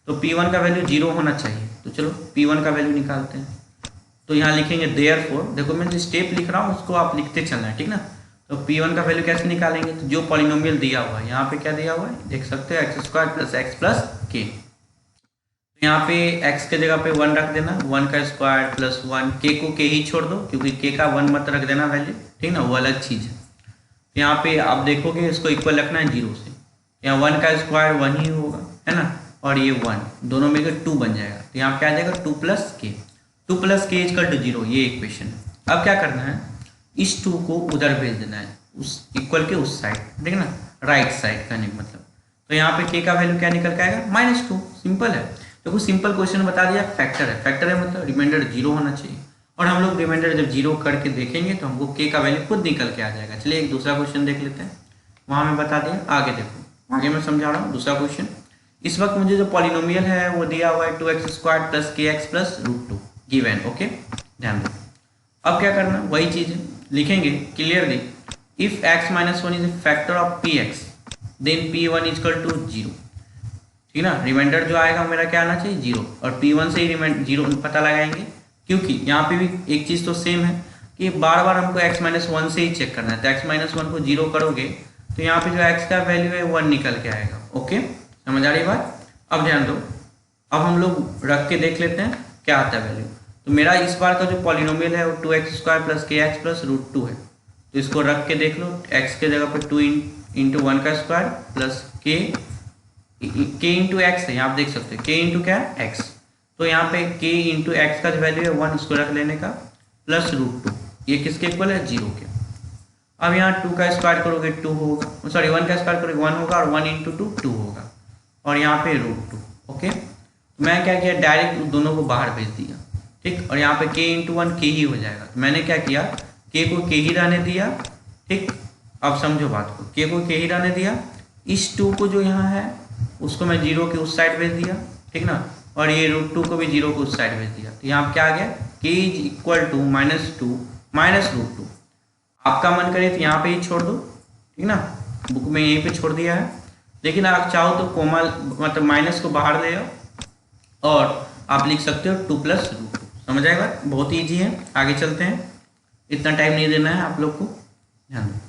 A: तो p1 का वैल्यू 0 होना चाहिए, तो चलो p1 का वैल्यू निकालते हैं। तो यहाँ लिखेंगे देयरफॉर, देखो मैं जो स्टेप लिख रहा हूँ उसको आप लिखते चलना है, ठीक ना। तो p1 का वैल्यू कैसे निकालेंगे, तो जो पॉलिनोमियल दिया हुआ है यहाँ पे क्या दिया हुआ है देख सकते हो, x² + x + k। यहाँ पे x के जगह पे 1 रख देना, 1 का स्क्वायर + 1, k को k ही छोड़ दो क्योंकि k का 1 मत रख देना वैल्यू, ठीक ना, वो अलग चीज़ है। यहाँ पे आप देखोगे इसको इक्वल रखना है 0 से, यहाँ 1 का स्क्वायर 1 ही होगा, है ना, और ये 1 दोनों में 2 बन जाएगा, तो यहाँ क्या आ जाएगा 2 + k, 2 + k = 0। ये इक्वेशन है। अब क्या करना है, इस 2 को उधर भेज देना है, उस इक्वल के उस साइड, ठीक ना, राइट साइड का नहीं मतलब। तो यहाँ पे k का वैल्यू क्या निकल के आएगा, -2। सिंपल है, तो कुछ सिंपल क्वेश्चन बता दिया, फैक्टर है, फैक्टर है मतलब रिमाइंडर 0 होना चाहिए, और हम लोग रिमाइंडर जब 0 करके देखेंगे तो हमको k का वैल्यू खुद निकल के आ जाएगा। चलिए एक दूसरा क्वेश्चन देख लेते हैं, वहाँ मैं बता दिया, आगे देखो, आगे मैं समझा रहा हूँ दूसरा क्वेश्चन। इस वक्त मुझे जो पॉलिनोमियल है वो दिया हुआ है 2x² + kx + √2 गिवन। ओके, ध्यान दो। अब क्या करना, वही चीज़ है, लिखेंगे clearly if x minus 1 is a factor of px then p1 is equal to 0, ठीक ना। रिमाइंडर जो आएगा मेरा क्या आना चाहिए, 0, और p1 से ही रिमाइंडर 0 पता लगाएंगे, क्योंकि यहाँ पे भी एक चीज़ तो सेम है कि बार बार हमको x माइनस 1 से ही चेक करना है, तो x माइनस 1 को 0 करोगे तो यहाँ पे जो x का वैल्यू है 1 निकल के आएगा। ओके, समझ आ रही बात। अब ध्यान दो, अब हम लोग रख के देख लेते हैं क्या आता है वैल्यू। तो मेरा इस बार का जो पॉलिनोमियल है वो 2x² + kx + √2 है, तो इसको रख के देख लो, x के जगह पर 2 × 1 का स्क्वायर प्लस k × x है, यहाँ आप देख सकते हो k × क्या है x, तो यहाँ पे k × x का जो वैल्यू है 1 उसको रख लेने का प्लस √2, ये किसके इक्वल है, 0 के। अब यहाँ 2 का स्क्वायर करोगे 2 होगा, सॉरी 1 का स्क्वायर करोगे 1 होगा, और 1 × 2 2 होगा, और यहाँ पे √2। ओके, मैं क्या किया, डायरेक्ट दोनों को बाहर भेज दिया, ठीक, और यहाँ पे k × 1 k ही हो जाएगा, तो मैंने क्या किया, k को k ही रहने दिया, ठीक। अब समझो बात को, k को k ही रहने दिया, इस 2 को जो यहाँ है उसको मैं 0 के उस साइड भेज दिया, ठीक ना, और ये √2 को भी 0 के उस साइड भेज दिया, तो यहाँ क्या आ गया, k = -2 -√2। आपका मन करे तो यहाँ पे ही छोड़ दो, ठीक ना, बुक में यहीं पे छोड़ दिया है, लेकिन आप चाहो तो कोमल मतलब माइनस को बाहर ले आओ और आप लिख सकते हो 2 + √2। समझ आएगा, बहुत ईजी है। आगे चलते हैं, इतना टाइम नहीं देना है आप लोग को, ध्यान दो।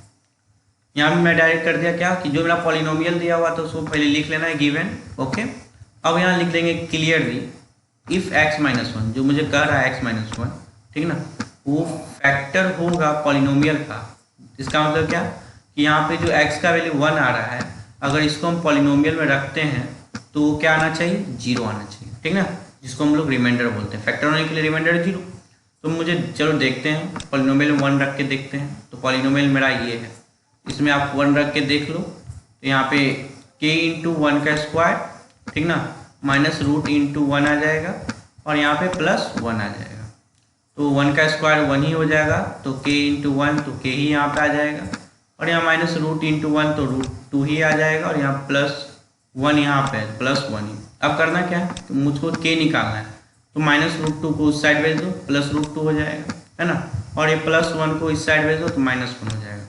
A: यहाँ भी मैं डायरेक्ट कर दिया क्या कि जो मेरा पॉलिनोमियल दिया हुआ था उसको पहले लिख लेना है गिवन। ओके, अब यहाँ लिख लेंगे क्लियरली इफ x माइनस 1, जो मुझे कह रहा है x माइनस 1, ठीक ना, वो फैक्टर होगा पॉलिनोमियल का। इसका मतलब क्या कि यहाँ पे जो x का वैल्यू 1 आ रहा है, अगर इसको हम पॉलिनोमियल में रखते हैं तो वो क्या आना चाहिए, 0 आना चाहिए, ठीक ना, जिसको हम लोग रिमाइंडर बोलते हैं। फैक्टर होने के लिए रिमाइंडर 0। तो मुझे चलो देखते हैं पॉलिनोमियल में 1 रख के देखते हैं। तो पॉलिनोमियल मेरा ये है, इसमें आप 1 रख के देख लो, तो यहाँ पे k × 1 का स्क्वायर, ठीक ना, -√1 आ जाएगा, और यहाँ पे +1 आ जाएगा, तो 1 का स्क्वायर 1 ही हो जाएगा, तो k × 1 तो k ही यहाँ पे आ जाएगा, और यहाँ -√1 तो √2 ही आ जाएगा, और यहाँ +1 यहाँ पे +1 ही। अब करना क्या है, तो मुझको k निकालना है, तो -√2 को उस साइड भेज दो, +√2 हो जाएगा, है ना, और ये +1 को इस साइड भेज दो तो -1 हो जाएगा।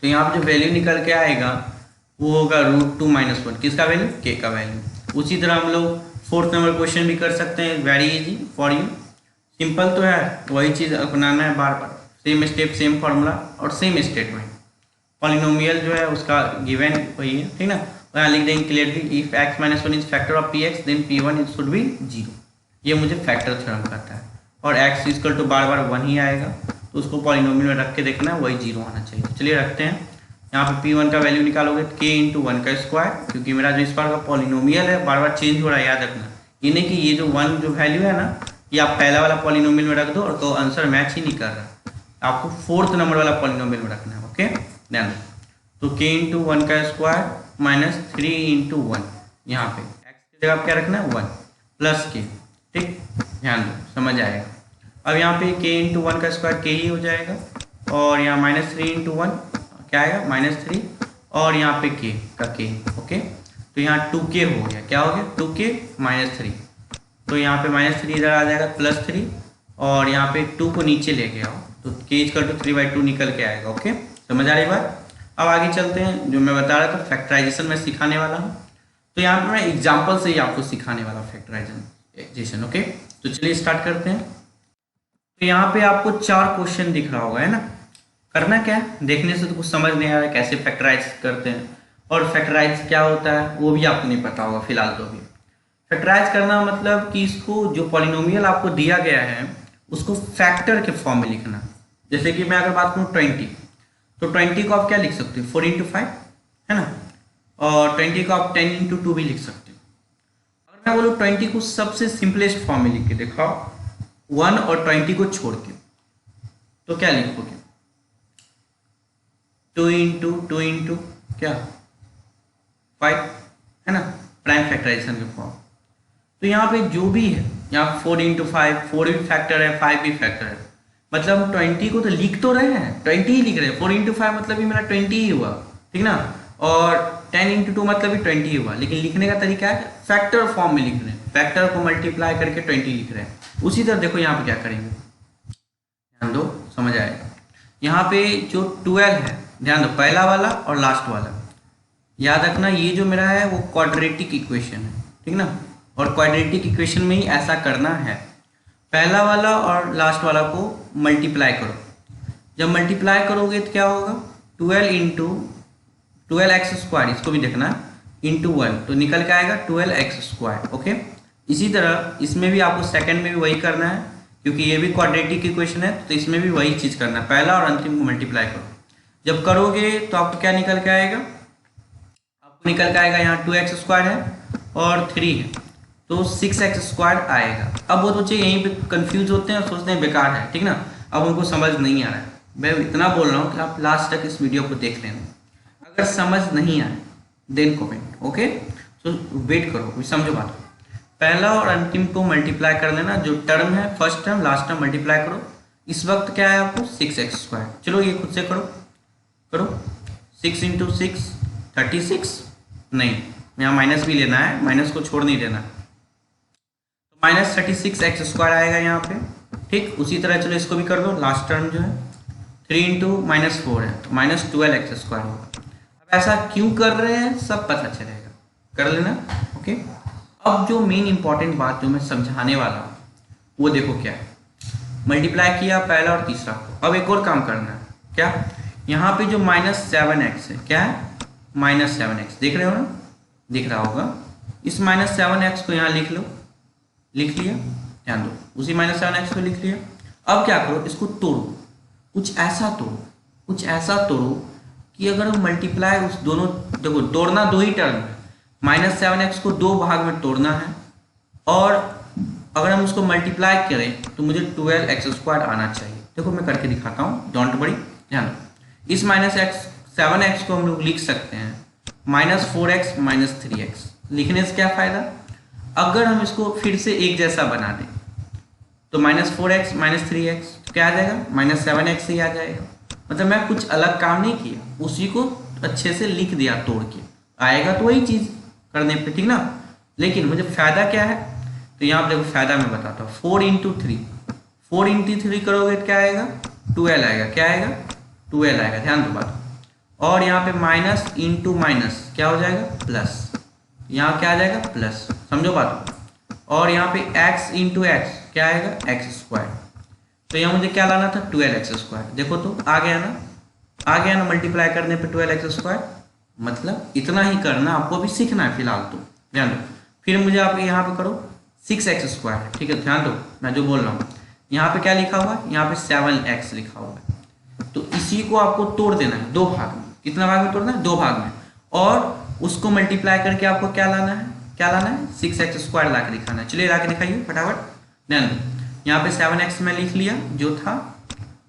A: तो यहाँ पे जो वैल्यू निकल के आएगा वो होगा √2 - 1, किसका वैल्यू, k का वैल्यू। उसी तरह हम लोग 4th नंबर क्वेश्चन भी कर सकते हैं, very easy for you, simple तो है, वही चीज़ अपनाना है बार बार, सेम स्टेप सेम फार्मूला और सेम स्टेटमेंट। पॉलिनोमियल जो है उसका गिवन वही है, ठीक ना, यहाँ लिख देंगे clearly if x minus one is factor of P X then P one should be zero. ये मुझे फैक्टर थ्योरम कहता है। और x इक्वल टू बार बार वन ही आएगा, तो उसको पॉलिनोमियल में रख के देखना है, वही जीरो आना चाहिए। चलिए रखते हैं। यहाँ पे p1 का वैल्यू निकालोगे k इंटू वन का स्क्वायर, क्योंकि मेरा जो इस बार का पॉलिनोमियल है बार बार चेंज हो रहा है, याद रखना। ये नहीं कि ये जो वन जो वैल्यू है ना, ये आप पहला वाला पॉलिनोमियल में रख दो और तो आंसर मैच ही नहीं कर रहा, आपको फोर्थ नंबर वाला पॉलिनोमियल में रखना है। ओके ध्यान दो। तो k इंटू वन का स्क्वायर माइनस 3 इंटू वन, यहाँ पे x की जगह क्या रखना है 1 प्लस k। ठीक, ध्यान दो, समझ आएगा। अब यहाँ पे k इंटू वन का स्क्वायर k ही हो जाएगा, और यहाँ माइनस 3 इंटू वन क्या आएगा -3, और यहाँ पे k का k। ओके, तो यहाँ 2k हो गया, क्या हो गया 2k -3। तो यहाँ पे -3 इधर आ जाएगा +3, और यहाँ पे 2 को नीचे ले गया तो k इक्वल टू 3/2 निकल के आएगा। ओके, समझ आ रही बात। अब आगे चलते हैं, जो मैं बता रहा था फैक्टराइजेशन में सिखाने वाला हूँ, तो यहाँ पे मैं एग्जाम्पल से ही आपको सिखाने वाला फैक्टराइजेशन। ओके, तो चलिए स्टार्ट करते हैं। तो यहाँ पे आपको 4 क्वेश्चन दिख रहा होगा, है ना। करना क्या है, देखने से तो कुछ समझ नहीं आ रहा है कैसे फैक्टराइज करते हैं, और फैक्टराइज क्या होता है वो भी आपको नहीं पता होगा फिलहाल। तो भी फैक्टराइज करना मतलब कि इसको जो पॉलिनोमियल आपको दिया गया है उसको फैक्टर के फॉर्म में लिखना। जैसे कि मैं अगर बात करूँ 20, तो 20 को आप क्या लिख सकते हो 4 इंटू 5, है ना, और 20 को आप 10 इंटू 2 भी लिख सकते हो। अगर मैं बोलूँ 20 को सबसे सिंपलेस्ट फॉर्म में लिख के दिखाओ 1 और 20 को छोड़ के, तो क्या लिखोगे 2 इंटू क्या 5, है ना, प्राइम फैक्टराइजेशन के फॉर्म। तो यहाँ पे जो भी है, यहाँ 4 इंटू 5, 4 भी फैक्टर है 5 भी फैक्टर है, मतलब हम 20 को तो लिख तो रहे हैं, 20 ही लिख रहे हैं। 4 इंटू 5 मतलब भी मेरा 20 ही हुआ, ठीक ना, और 10 इंटू 2 मतलब भी 20 ही हुआ, लेकिन लिखने का तरीका है फैक्टर फॉर्म में लिख रहे हैं, फैक्टर को मल्टीप्लाई करके 20 लिख रहे हैं। उसी तरह देखो यहाँ पे क्या करेंगे, ध्यान दो, समझ आएगा। यहाँ पे जो 12 है, ध्यान दो, पहला वाला और लास्ट वाला याद रखना, ये जो मेरा है वो क्वाड्रेटिक इक्वेशन है, ठीक ना, और क्वाड्रेटिक इक्वेशन में ही ऐसा करना है, पहला वाला और लास्ट वाला को मल्टीप्लाई करो। जब मल्टीप्लाई करोगे तो क्या होगा 12 इंटू 12x², इसको भी देखना है, इंटू 1, तो निकल के आएगा 12x²। ओके, इसी तरह इसमें भी आपको सेकंड में भी वही करना है, क्योंकि ये भी क्वाड्रेटिक इक्वेशन है, तो इसमें भी वही चीज़ करना है, पहला और अंतिम को मल्टीप्लाई करो। जब करोगे तो आपको क्या निकल के आएगा, आपको निकल के आएगा यहाँ 2x² है और 3 है, तो 6x² आएगा। अब वो बच्चे यहीं पे कंफ्यूज होते हैं और सोचते हैं बेकार है, ठीक ना, अब उनको समझ नहीं आ रहा है। मैं इतना बोल रहा हूँ कि आप लास्ट तक इस वीडियो को देख लेना, अगर समझ नहीं आए देन कमेंट। ओके, तो वेट करो, समझो बात को। पहला और अंतिम को मल्टीप्लाई कर लेना, जो टर्म है first term last term multiply करो। इस वक्त क्या है आपको 6x², चलो ये खुद से करो 6 इंटू 6 36, नहीं यहाँ माइनस भी लेना है, माइनस को छोड़ नहीं देना, तो -36x² आएगा यहाँ पे। ठीक, उसी तरह चलो इसको भी कर दो, लास्ट टर्म जो है 3 इंटू -4 है, तो -12x² होगा। अब ऐसा क्यों कर रहे हैं सब पता चलेगा, कर लेना। ओके, अब जो मेन इंपॉर्टेंट बात जो मैं समझाने वाला हूँ वो देखो क्या है, मल्टीप्लाई किया पहला और तीसरा को। अब एक और काम करना है, क्या, यहाँ पे जो -7x है, क्या है -7x, देख रहे हो ना, दिख रहा होगा, इस -7x को यहाँ लिख लो, लिख लिया, ध्यान दो, उसी -7x को लिख लिया। अब क्या करो, इसको तोड़ो, कुछ ऐसा तोड़ो कि अगर हम मल्टीप्लाई उस दोनों, देखो तोड़ना दो ही टर्म है, -7x को 2 भाग में तोड़ना है, और अगर हम उसको मल्टीप्लाई करें तो मुझे 12x² आना चाहिए। देखो मैं करके दिखाता हूँ, डोंट वरी, ध्यान दो। इस -7x को हम लोग लिख सकते हैं -4x -3x। लिखने से क्या फ़ायदा, अगर हम इसको फिर से एक जैसा बना दें तो -4x -3x तो क्या आ जाएगा -7x ही आ जाएगा। मतलब मैं कुछ अलग काम नहीं किया, उसी को अच्छे से लिख दिया तोड़ के, आएगा तो वही चीज़ करने पे, ठीक ना। लेकिन मुझे फ़ायदा क्या है, तो यहाँ पर देखो फ़ायदा मैं बताता हूँ। 4 इंटू 3 करोगे तो क्या आएगा 12 आएगा, क्या आएगा 12 आएगा, ध्यान दो बात। और यहाँ पे माइनस इंटू माइनस क्या हो जाएगा प्लस, यहाँ क्या आ जाएगा प्लस, समझो बात को। और यहाँ पे x इंटू एक्स क्या आएगा x², तो यहाँ मुझे क्या लाना था 12x²। देखो तो आ गया ना, मल्टीप्लाई करने पे 12x², मतलब इतना ही करना, आपको अभी सीखना है फिलहाल तो, ध्यान दो। फिर मुझे आप यहाँ पे करो 6x², ठीक है, ध्यान दो मैं जो बोल रहा हूँ। यहाँ पे क्या लिखा हुआ है, यहाँ पे 7x लिखा हुआ है, तो इसी को आपको तोड़ देना है दो भाग में। कितना भाग में तोड़ना है, दो भाग में, और उसको मल्टीप्लाई करके आपको क्या लाना है, क्या लाना है, 6x² ला के दिखाना है। चलिए ला के दिखाइए फटाफट, ध्यान दो। यहाँ पे 7x में लिख लिया जो था,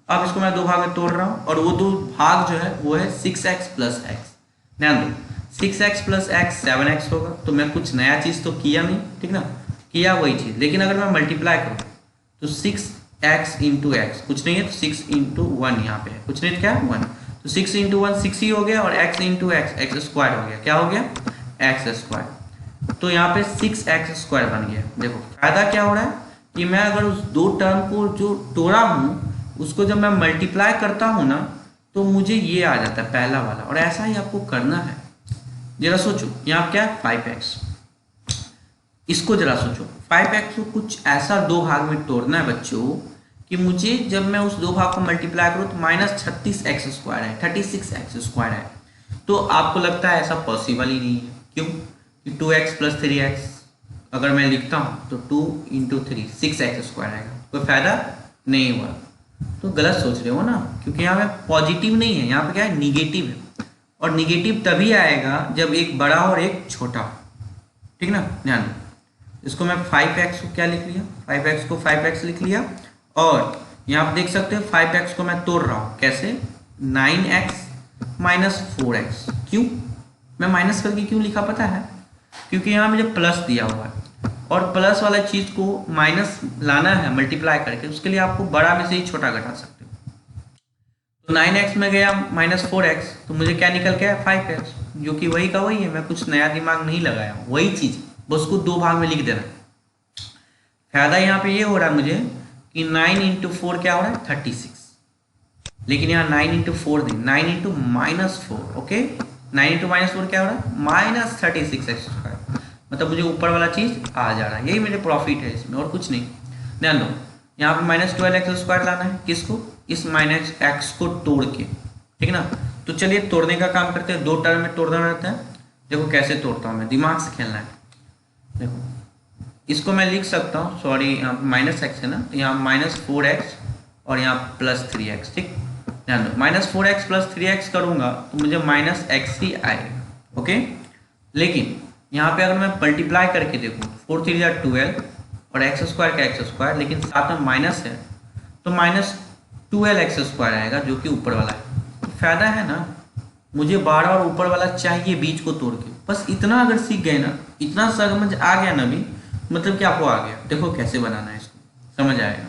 A: अब इसको मैं दो भाग में तोड़ रहा हूँ, और वो दो भाग जो है वो है 6x + x। ध्यान दो, 6x + x 7x होगा, तो मैं कुछ नया चीज़ तो किया नहीं, ठीक ना, किया वही चीज़। लेकिन अगर मैं मल्टीप्लाई करूँ तो 6x × x कुछ नहीं है, तो 6 × 1 यहाँ पे है, कुछ नहीं, क्या है 1, तो 6 × 1 6 ही हो गया, और x × x x² हो गया, क्या हो गया, x²। तो यहाँ पे 6x² बन गया। देखो फायदा क्या हो रहा है कि मैं अगर उस दो टर्म को जो तोड़ा हूँ उसको जब मैं मल्टीप्लाई करता हूँ ना, तो मुझे ये आ जाता है पहला वाला, और ऐसा ही आपको करना है। जरा सोचो, यहाँ क्या है 5x, इसको जरा सोचो 5x को कुछ ऐसा दो भाग में तोड़ना है बच्चों कि मुझे जब मैं उस दो भाग को मल्टीप्लाई करूँ तो -36x² है, 36x² है। तो आपको लगता है ऐसा पॉसिबल ही नहीं है, क्यों कि 2x + 3x अगर मैं लिखता हूँ तो 2 × 3 6x² आएगा, कोई फायदा नहीं हुआ। तो गलत सोच रहे हो ना, क्योंकि यहाँ पे पॉजिटिव नहीं है, यहाँ पे क्या है, निगेटिव है, और निगेटिव तभी आएगा जब एक बड़ा और एक छोटा, ठीक ना, ध्यान दो। इसको मैं 5x को क्या लिख लिया, 5x को 5x लिख लिया, और यहाँ आप देख सकते हो 5x को मैं तोड़ रहा हूँ कैसे, 9x - 4x। क्यों मैं माइनस करके क्यों लिखा पता है, क्योंकि यहाँ मुझे प्लस दिया हुआ है, और प्लस वाला चीज़ को माइनस लाना है मल्टीप्लाई करके, उसके लिए आपको बड़ा में से ही छोटा घटा सकते हो। तो 9x में गया -4x, तो मुझे क्या निकल गया 5x, जो कि वही का वही है, मैं कुछ नया दिमाग नहीं लगाया हूँ, वही चीज़ बस उसको दो भाग में लिख देना। फायदा यहाँ पे ये हो रहा है मुझे कि 9 × 4 क्या हो रहा है 36, लेकिन यहाँ 9 × 4 नहीं, 9 × -4, ओके, 9 × -4 क्या हो रहा है -36x², मतलब मुझे ऊपर वाला चीज़ आ जा रहा है, यही मेरे प्रॉफिट है इसमें, और कुछ नहीं। ध्यान दो, यहाँ पे -12x² लाना है, किसको, इस -x को तोड़ के, ठीक ना। तो चलिए तोड़ने का काम करते हैं, दो टर्म में तोड़ना रहता है। देखो कैसे तोड़ता हूँ मैं, दिमाग से खेलना है। देखो इसको मैं लिख सकता हूँ, सॉरी यहाँ -x है ना, तो यहाँ -4x और यहाँ +3x, ठीक। ध्यान दो, -4x + 3x करूँगा तो मुझे -x ही आएगा, ओके। लेकिन यहाँ पे अगर मैं मल्टीप्लाई करके देखूँ 4 × 3 = 12 और x² का x², लेकिन साथ में माइनस है तो -12x² आएगा, जो कि ऊपर वाला है। तो फायदा है ना, मुझे बार बार ऊपर वाला चाहिए बीच को तोड़ के, बस इतना अगर सीख गए ना, इतना समझ आ गया ना भी, मतलब कि आपको आ गया। देखो कैसे बनाना है इसको, समझ आएगा।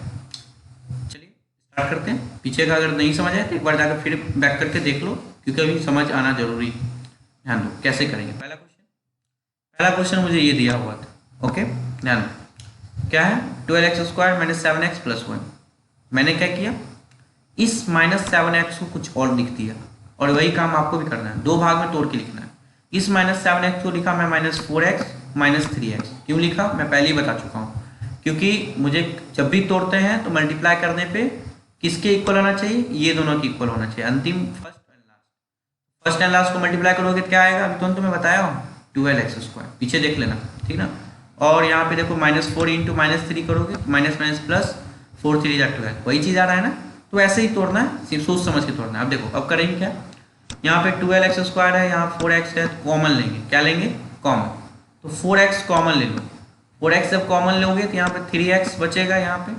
A: चलिए स्टार्ट करते हैं। पीछे का अगर नहीं समझ आए तो एक बार जाकर फिर बैक करके देख लो, क्योंकि अभी समझ आना जरूरी है। ध्यान दो कैसे करेंगे। पहला क्वेश्चन मुझे ये दिया हुआ था, ओके, ध्यान दो क्या है, 12x² - 7x + 1। मैंने क्या किया, इस -7x को कुछ और लिख दिया, और वही काम आपको भी करना है, दो भाग में तोड़ के लिखना है। इस -7x को लिखा मैं -4x - 3x। क्यों लिखा मैं पहले ही बता चुका हूँ, क्योंकि मुझे जब भी तोड़ते हैं तो मल्टीप्लाई करने पे किसके इक्वल होना चाहिए, ये दोनों के इक्वल होना चाहिए, अंतिम फर्स्ट एंड लास्ट को मल्टीप्लाई करोगे तो क्या आएगा, अभी तो मैं बताया हूँ 12x², पीछे देख लेना, ठीक ना। और यहाँ पे देखो -4 × -3 करोगे, माइनस प्लस 4 × 3 = 12, वही चीज़ आ रहा है ना। तो ऐसे ही तोड़ना है, सिर्फ सोच समझ के तोड़ना है। अब देखो अब करेंगे क्या, यहाँ पे 12x² है, यहाँ 4x है, कॉमन लेंगे, क्या लेंगे, कॉमन। तो 4x कॉमन ले लो, 4x जब कॉमन लोगे तो यहाँ पे 3x बचेगा यहाँ पे,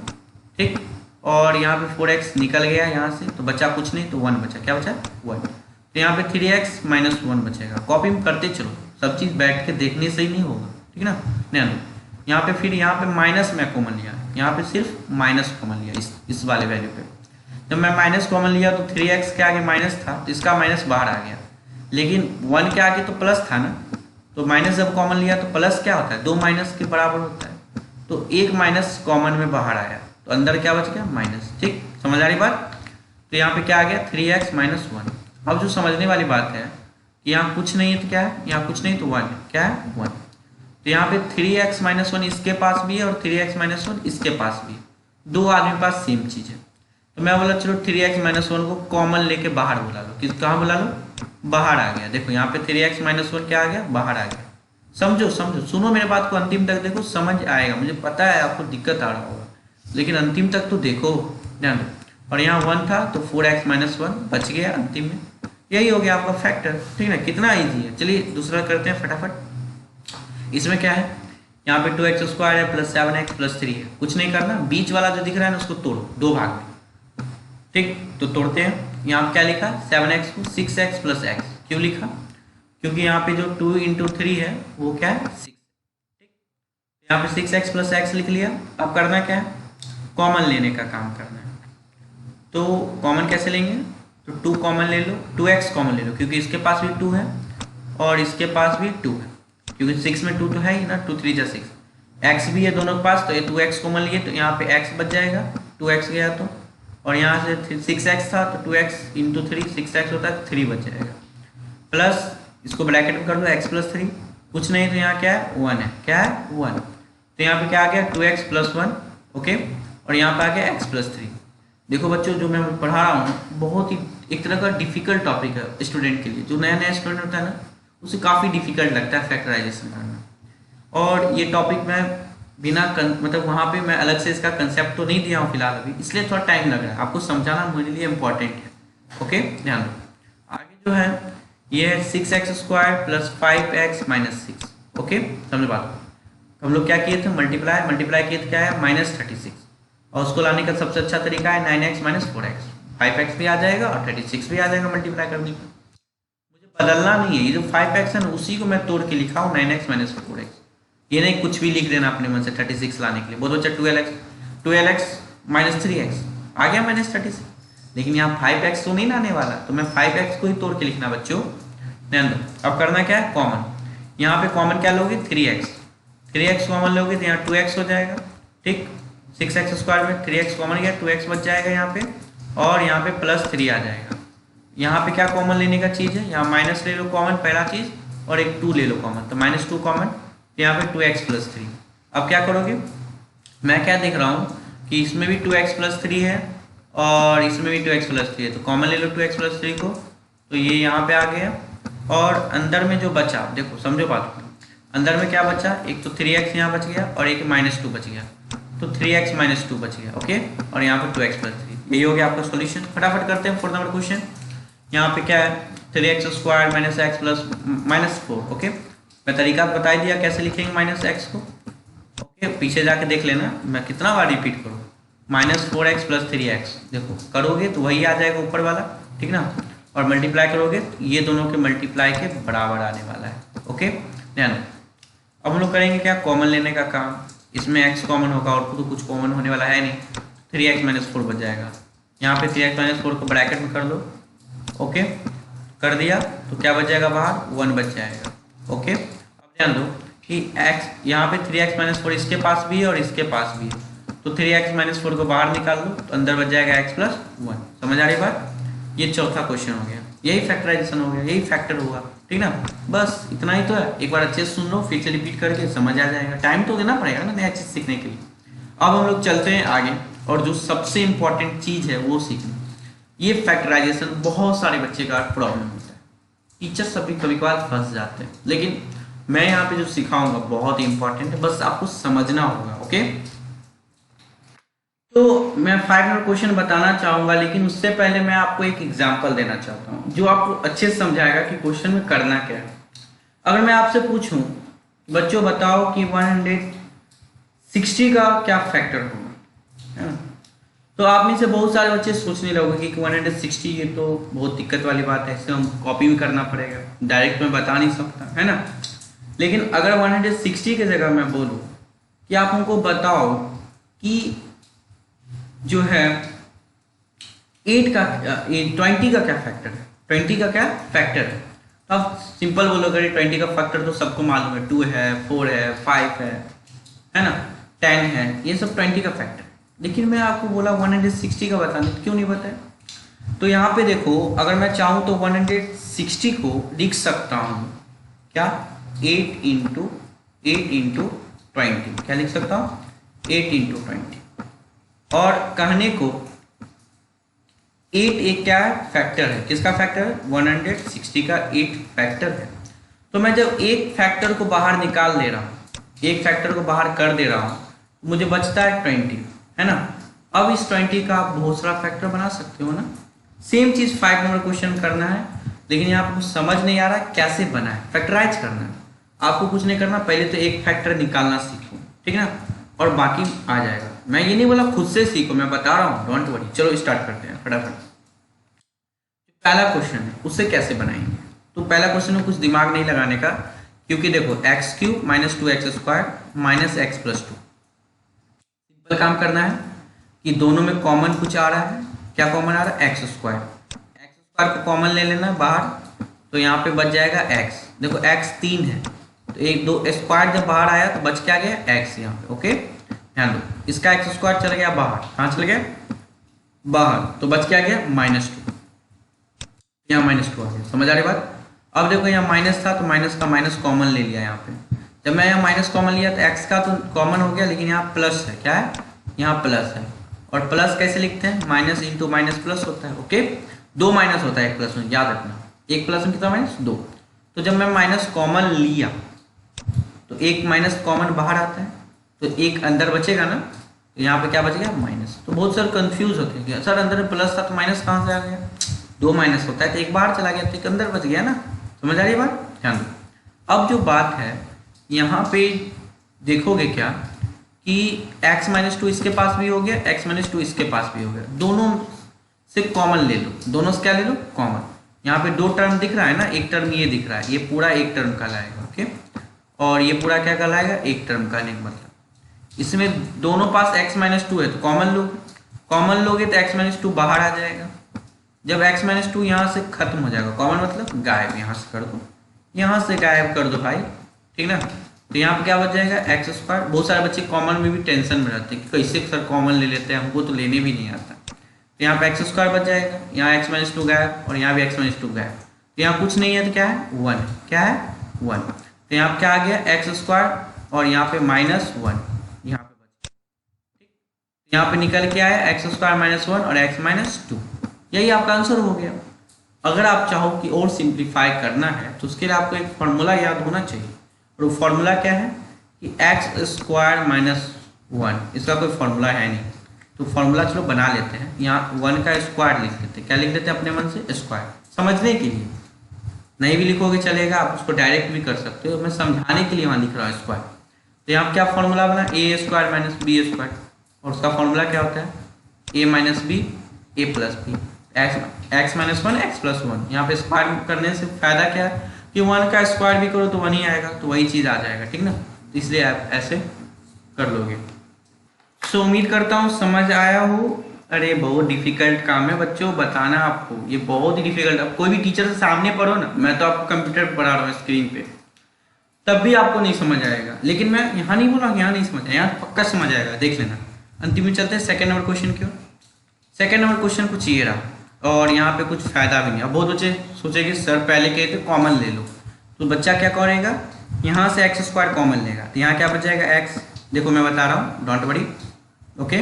A: ठीक। और यहाँ पे 4x निकल गया यहाँ से, तो बचा कुछ नहीं, तो 1 बचा, क्या बचा 1। तो यहाँ पे 3x - 1 बचेगा। कॉपी में करते चलो, सब चीज़ बैठ के देखने से ही नहीं होगा, ठीक ना। ध्यान दो, यहाँ पे फिर यहाँ पे माइनस में कॉमन लिया, यहाँ पे सिर्फ माइनस कॉमन लिया इस वाले वैल्यू पे। जब मैं माइनस कॉमन लिया तो 3x के आगे माइनस था, तो इसका माइनस बाहर आ गया, लेकिन 1 के आगे तो प्लस था ना, तो माइनस जब कॉमन लिया तो प्लस क्या होता है, 2 माइनस के बराबर होता है, तो एक माइनस कॉमन में बाहर आया, तो अंदर क्या बच गया, माइनस, ठीक। समझ आ रही बात। तो यहाँ पे क्या आ गया 3x - 1। अब जो समझने वाली बात है कि यहाँ कुछ नहीं है तो क्या है, यहाँ कुछ नहीं तो 1, क्या है 1। तो यहाँ पे 3x - 1 इसके पास भी है और 3x - 1 इसके पास भी है, दो आदमी पास सेम चीज़ है। तो मैं बोला चलो 3x - 1 को कॉमन लेके बाहर बुला लो, किस कहाँ बुला लो, बाहर आ गया। देखो यहाँ पे 3x माइनस 1 क्या आ गया, बाहर आ गया। समझो समझो, सुनो मेरे बात को अंतिम तक देखो, समझ आएगा। मुझे पता है आपको दिक्कत आ रहा होगा, लेकिन अंतिम तक तो देखो, ध्यान दो। और यहाँ 1 था तो 4x माइनस 1 बच गया अंतिम में। यही हो गया आपका फैक्टर, ठीक है। कितना ईजी है। चलिए दूसरा करते हैं फटाफट। इसमें क्या है, यहाँ पे 2x स्क्वायर है प्लस 7x प्लस 3 है। कुछ नहीं करना, बीच वाला जो दिख रहा है ना उसको तोड़ो दो भाग में, ठीक। तो तोड़ते हैं। यहाँ क्या लिखा, 7x को 6x प्लस x। क्यों लिखा, क्योंकि यहाँ पे जो 2 इंटू 3 है वो क्या है, 6, ठीक। यहाँ पे 6x प्लस x लिख लिया। अब करना क्या है, कॉमन लेने का काम करना है। तो कॉमन कैसे लेंगे, तो 2 कॉमन ले लो, 2x कॉमन ले लो, क्योंकि इसके पास भी 2 है और इसके पास भी 2 है, क्योंकि 6 में 2 तो है ही ना, 2 3 जा 6। x भी है दोनों के पास, तो ये 2x कॉमन लिए तो यहाँ पे x बच जाएगा, 2x गया तो। और यहाँ से 6x था तो 2x इंटू 3 6x होता है, 3 बच जाएगा। प्लस इसको ब्रैकेट में कर दो, x प्लस 3। कुछ नहीं तो यहाँ क्या है, 1 है। क्या है, 1। तो यहाँ पे क्या आ गया, 2x प्लस 1, ओके। और यहाँ पे आ गया x प्लस 3। देखो बच्चों, जो मैं पढ़ा रहा हूँ बहुत ही एक तरह का डिफिकल्ट टॉपिक है स्टूडेंट के लिए। जो नया नया स्टूडेंट होता है ना, उसे काफ़ी डिफिकल्ट लगता है फैक्टराइजेशन करना। और ये टॉपिक मैं बिना मतलब वहाँ पे मैं अलग से इसका कंसेप्ट तो नहीं दिया हूँ फिलहाल अभी, इसलिए थोड़ा टाइम लग रहा है। आपको समझाना मेरे लिए इंपॉर्टेंट है, ओके। ध्यान दो। आगे जो है ये है 6x square plus 5x minus 6, okay. समझ बात को। हम लोग क्या किए थे, मल्टीप्लाई किए थे, क्या है, -36। और उसको लाने का सबसे अच्छा तरीका है 9x माइनस 4x। 5x भी आ जाएगा और 36 भी आ जाएगा मल्टीप्लाई करने पर। मुझे बदलना नहीं है, ये जो 5x है ना उसी को मैं तोड़ के लिखा हूँ 9x माइनस 4x। ये नहीं कुछ भी लिख देना अपने मन से 36 लाने के लिए। बहुत अच्छा, 12x माइनस 3x आ गया -36। लेकिन यहाँ 5x तो नहीं लाने वाला, तो मैं 5x को ही तोड़ के लिखना बच्चों, ध्यान दो। अब करना क्या है, कॉमन। यहाँ पे कॉमन क्या लोगे, 3x कॉमन लोगे तो यहाँ 2x हो जाएगा, ठीक। 6x स्क्वायर में 3x कॉमन गया, 2x बच जाएगा यहाँ पे, और यहाँ पे प्लस 3 आ जाएगा। यहाँ पे क्या कॉमन लेने का चीज़ है, यहाँ माइनस ले लो कॉमन, पहला चीज़, और एक 2 ले लो कॉमन, तो -2 कॉमन, यहाँ पे 2x प्लस 3। अब क्या करोगे, मैं क्या देख रहा हूँ कि इसमें भी 2x प्लस 3 है और इसमें भी 2x प्लस 3 है, तो कॉमन ले लो 2x प्लस 3 को, तो ये यहाँ पे आ गया। और अंदर में जो बचा, देखो समझो बात को, अंदर में क्या बचा, एक तो 3x यहाँ बच गया और एक -2 बच गया, तो 3x माइनस 2 बच गया, ओके। और यहाँ पे 2x प्लस 3, यही हो गया आपका सॉल्यूशन। फटाफट करते हैं 4 नंबर क्वेश्चन। यहाँ पे क्या है, 3x square minus x plus -4, okay. मैं तरीका बता दिया कैसे लिखेंगे -x को, ओके। पीछे जाके देख लेना, मैं कितना बार रिपीट करूँ, -4x प्लस 3x, देखो करोगे तो वही आ जाएगा ऊपर वाला, ठीक ना। और मल्टीप्लाई करोगे तो ये दोनों के मल्टीप्लाई के बराबर आने वाला है, ओके। ध्यान। अब हम लोग करेंगे क्या, कॉमन लेने का काम। इसमें x कॉमन होगा और तो कुछ कॉमन होने वाला है नहीं, 3x माइनस 4 बच जाएगा। यहाँ पे 3x माइनस 4 को ब्रैकेट में कर दो, ओके। कर दिया तो क्या बच जाएगा, बाहर 1 बच जाएगा, ओके। अब ध्यान दो कि x यहाँ पे 3x माइनस 4 इसके पास भी है और इसके पास भी है, तो 3x माइनस 4 को बाहर निकाल दो तो अंदर बच जाएगा x प्लस 1। समझ आ रही बात। ये चौथा क्वेश्चन हो गया, यही फैक्टराइजेशन हो गया, यही फैक्टर हुआ, ठीक ना। बस इतना ही तो है, एक बार अच्छे से सुन लो, फिर से रिपीट करके समझ आ जाएगा। टाइम तो देना पड़ेगा ना नया चीज़ सीखने के लिए। अब हम लोग चलते हैं आगे, और जो सबसे इंपॉर्टेंट चीज़ है वो सीखनी। ये फैक्टराइजेशन बहुत सारे बच्चे का प्रॉब्लम होता है, टीचर सभी कभी कभार फंस जाते हैं, लेकिन मैं यहाँ पे जो सिखाऊंगा बहुत ही इंपॉर्टेंट है, बस आपको समझना होगा, ओके। तो मैं 5 नंबर क्वेश्चन बताना चाहूंगा, लेकिन उससे पहले मैं आपको एक एग्जांपल देना चाहता हूं जो आपको अच्छे से समझाएगा कि क्वेश्चन में करना क्या है। अगर मैं आपसे पूछूं, बच्चों बताओ कि 160 का क्या फैक्टर होगा, है ना। तो आप में से बहुत सारे बच्चे सोचने लगोगे कि 160 ये तो बहुत दिक्कत वाली बात है, इसे हम कॉपी भी करना पड़ेगा, डायरेक्ट में बता नहीं सकता, है ना। लेकिन अगर 160 की जगह मैं बोलूँ कि आप हमको बताओ कि जो है 20 का क्या फैक्टर है, 20 का क्या फैक्टर है। तो आप सिंपल बोलोगे 20 का फैक्टर तो सबको मालूम है, 2 है, 4 है, 5 है ना, 10 है, ये सब 20 का फैक्टर। लेकिन मैं आपको बोला 160 का बताने, क्यों नहीं बताया। तो यहाँ पे देखो, अगर मैं चाहूँ तो 160 को लिख सकता हूँ क्या, 8 इंटू 20, क्या लिख सकता हूँ, 8 इंटू 20। और कहने को 8 एक क्या है, फैक्टर है। किसका फैक्टर है? 160 का 8 फैक्टर है। तो मैं जब एक फैक्टर को बाहर निकाल दे रहा हूँ, एक फैक्टर को बाहर कर दे रहा हूँ, मुझे बचता है 20, है ना। अब इस 20 का आप बहुत सारा फैक्टर बना सकते हो ना। सेम चीज़ 5 नंबर क्वेश्चन करना है, लेकिन यहाँ पर कुछ समझ नहीं आ रहा कैसे बना है। फैक्टराइज करना है, आपको कुछ नहीं करना, पहले तो एक फैक्टर निकालना सीखो, ठीक है ना, और बाकी आ जाएगा। मैं ये नहीं बोला खुद से सीखो, मैं बता रहा हूँ, डोंट वरी। चलो स्टार्ट करते हैं फटाफट। पहला क्वेश्चन है उससे कैसे बनाएंगे। तो पहला क्वेश्चन में कुछ दिमाग नहीं लगाने का, क्योंकि देखो x³ - 2x² - x + 2। सिंपल काम करना है कि दोनों में कॉमन कुछ आ रहा है। क्या कॉमन आ रहा है? x² को कॉमन ले लेना बाहर, तो यहाँ पे बच जाएगा x। देखो x 3 है, तो एक दो स्क्वायर जब बाहर आया तो बच क्या गया? x यहाँ पे। ओके, ध्यान दो, इसका x² चला गया बाहर। कहाँ चला गया? बाहर। तो बच क्या गया? -2। यहाँ -2 आ गया। समझ आ रही बात? अब देखो यहाँ माइनस था, तो माइनस का माइनस कॉमन ले लिया यहाँ पे। जब मैं यहाँ माइनस कॉमन लिया तो x का तो कॉमन हो गया, लेकिन यहाँ प्लस है। क्या है? यहाँ प्लस है। और प्लस कैसे लिखते हैं? माइनस इंटू माइनस प्लस होता है। ओके, 2 माइनस होता है एक प्लस में, याद रखना। एक प्लस में कितना माइनस? 2। तो जब मैं माइनस कॉमन लिया तो एक माइनस कॉमन बाहर आता है, तो एक अंदर बचेगा ना, तो यहाँ पे क्या बचेगा? माइनस। तो बहुत सारे कंफ्यूज होते हैं कि सर अंदर प्लस था तो माइनस कहाँ से आ गया? 2 माइनस होता है, तो एक बाहर चला गया तो एक अंदर बच गया ना। समझ आ रही है बात? ध्यान दो। अब जो बात है यहाँ पे देखोगे क्या कि x - 2 इसके पास भी हो गया, x - 2 इसके पास भी हो गया। दोनों से कॉमन ले लो, दोनों से क्या ले लो? कॉमन। यहाँ पे 2 टर्म दिख रहा है ना, एक टर्म ये दिख रहा है, ये पूरा एक टर्म कहलाएगा। ओके, और ये पूरा क्या कहलाएगा? एक टर्म का। नहीं मतलब इसमें दोनों पास x - 2 है तो कॉमन लो, कॉमन लोगे तो x - 2 बाहर आ जाएगा। जब x - 2 यहाँ से खत्म हो जाएगा, कॉमन मतलब गायब, यहाँ से कर दो, यहाँ से गायब कर दो भाई, ठीक ना। तो यहाँ पे क्या बच जाएगा? x²। बहुत सारे बच्चे कॉमन में भी टेंशन में रहते हैं कि कैसे सर कॉमन ले लेते हैं, हमको तो लेने भी नहीं आता। तो यहाँ पे x² बच जाएगा, यहाँ x - 2 गायब, और यहाँ भी x - 2 गायब। तो यहाँ कुछ नहीं है तो क्या है? 1। क्या है? 1। तो यहाँ पे क्या आ गया? x² और यहाँ पे -1 यहाँ पे बचा। ठीक, यहाँ पे निकल के आया x² - 1 और x - 2। यही आपका आंसर हो गया। अगर आप चाहो कि और सिंप्लीफाई करना है तो उसके लिए आपको एक फॉर्मूला याद होना चाहिए, और वो फॉर्मूला क्या है कि x² - 1। इसका कोई फॉर्मूला है नहीं, तो फॉर्मूला चलो बना लेते हैं। यहाँ 1 का स्क्वायर लिख लेते हैं। क्या लिख लेते हैं अपने मन से? स्क्वायर, समझने के लिए। नहीं भी लिखोगे चलेगा, आप उसको डायरेक्ट भी कर सकते हो, मैं समझाने के लिए वहाँ लिख रहा हूँ स्क्वायर। तो यहाँ क्या फॉर्मूला बना? a² - b²। और उसका फॉर्मूला क्या होता है? a - b a + b, x - 1 x + 1। यहाँ पे स्क्वायर करने से फायदा क्या है कि 1 का स्क्वायर भी करो तो 1 ही आएगा, तो वही चीज़ आ जाएगा, ठीक ना। इसलिए आप ऐसे कर लोगे। सो उम्मीद करता हूँ समझ आया हो। अरे बहुत डिफिकल्ट काम है बच्चों, बताना आपको, ये बहुत ही डिफिकल्ट। अब कोई भी टीचर से सामने पढ़ो ना, मैं तो आपको कंप्यूटर पर पढ़ा रहा हूँ स्क्रीन पे, तब भी आपको नहीं समझ आएगा। लेकिन मैं यहाँ नहीं बोला यहाँ नहीं समझ आया, यहाँ पक्का समझ आएगा, देख लेना। अंतिम में चलते हैं सेकेंड नंबर क्वेश्चन की ओर। सेकेंड नंबर क्वेश्चन कुछ ये रहा, और यहाँ पे कुछ फायदा भी नहीं। अब बहुत बच्चे सोचेंगे सर पहले कहे थे कॉमन ले लो, तो बच्चा क्या करेगा? यहाँ से x² कॉमन लेगा, तो यहाँ क्या बच जाएगा? x। देखो मैं बता रहा हूँ, डोंट वरी। ओके,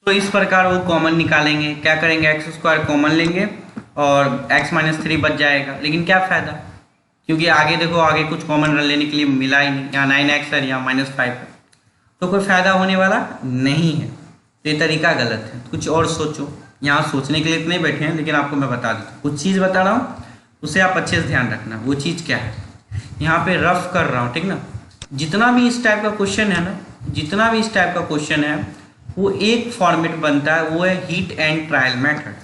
A: तो इस प्रकार वो कॉमन निकालेंगे। क्या करेंगे? x² कॉमन लेंगे और x - 3 बच जाएगा। लेकिन क्या फायदा, क्योंकि आगे देखो, आगे कुछ कॉमन लेने के लिए मिला ही नहीं। यहाँ 9x है, यहाँ -5 है, तो कोई फायदा होने वाला नहीं है। तो ये तरीका गलत है, कुछ और सोचो। यहाँ सोचने के लिए इतने बैठे हैं, लेकिन आपको मैं बता देता हूँ, कुछ चीज़ बता रहा हूँ, उसे आप अच्छे से ध्यान रखना। वो चीज़ क्या है, यहाँ पे रफ कर रहा हूँ, ठीक ना। जितना भी इस टाइप का क्वेश्चन है ना, जितना भी इस टाइप का क्वेश्चन है, वो एक फॉर्मेट बनता है, वो है heat and trial method.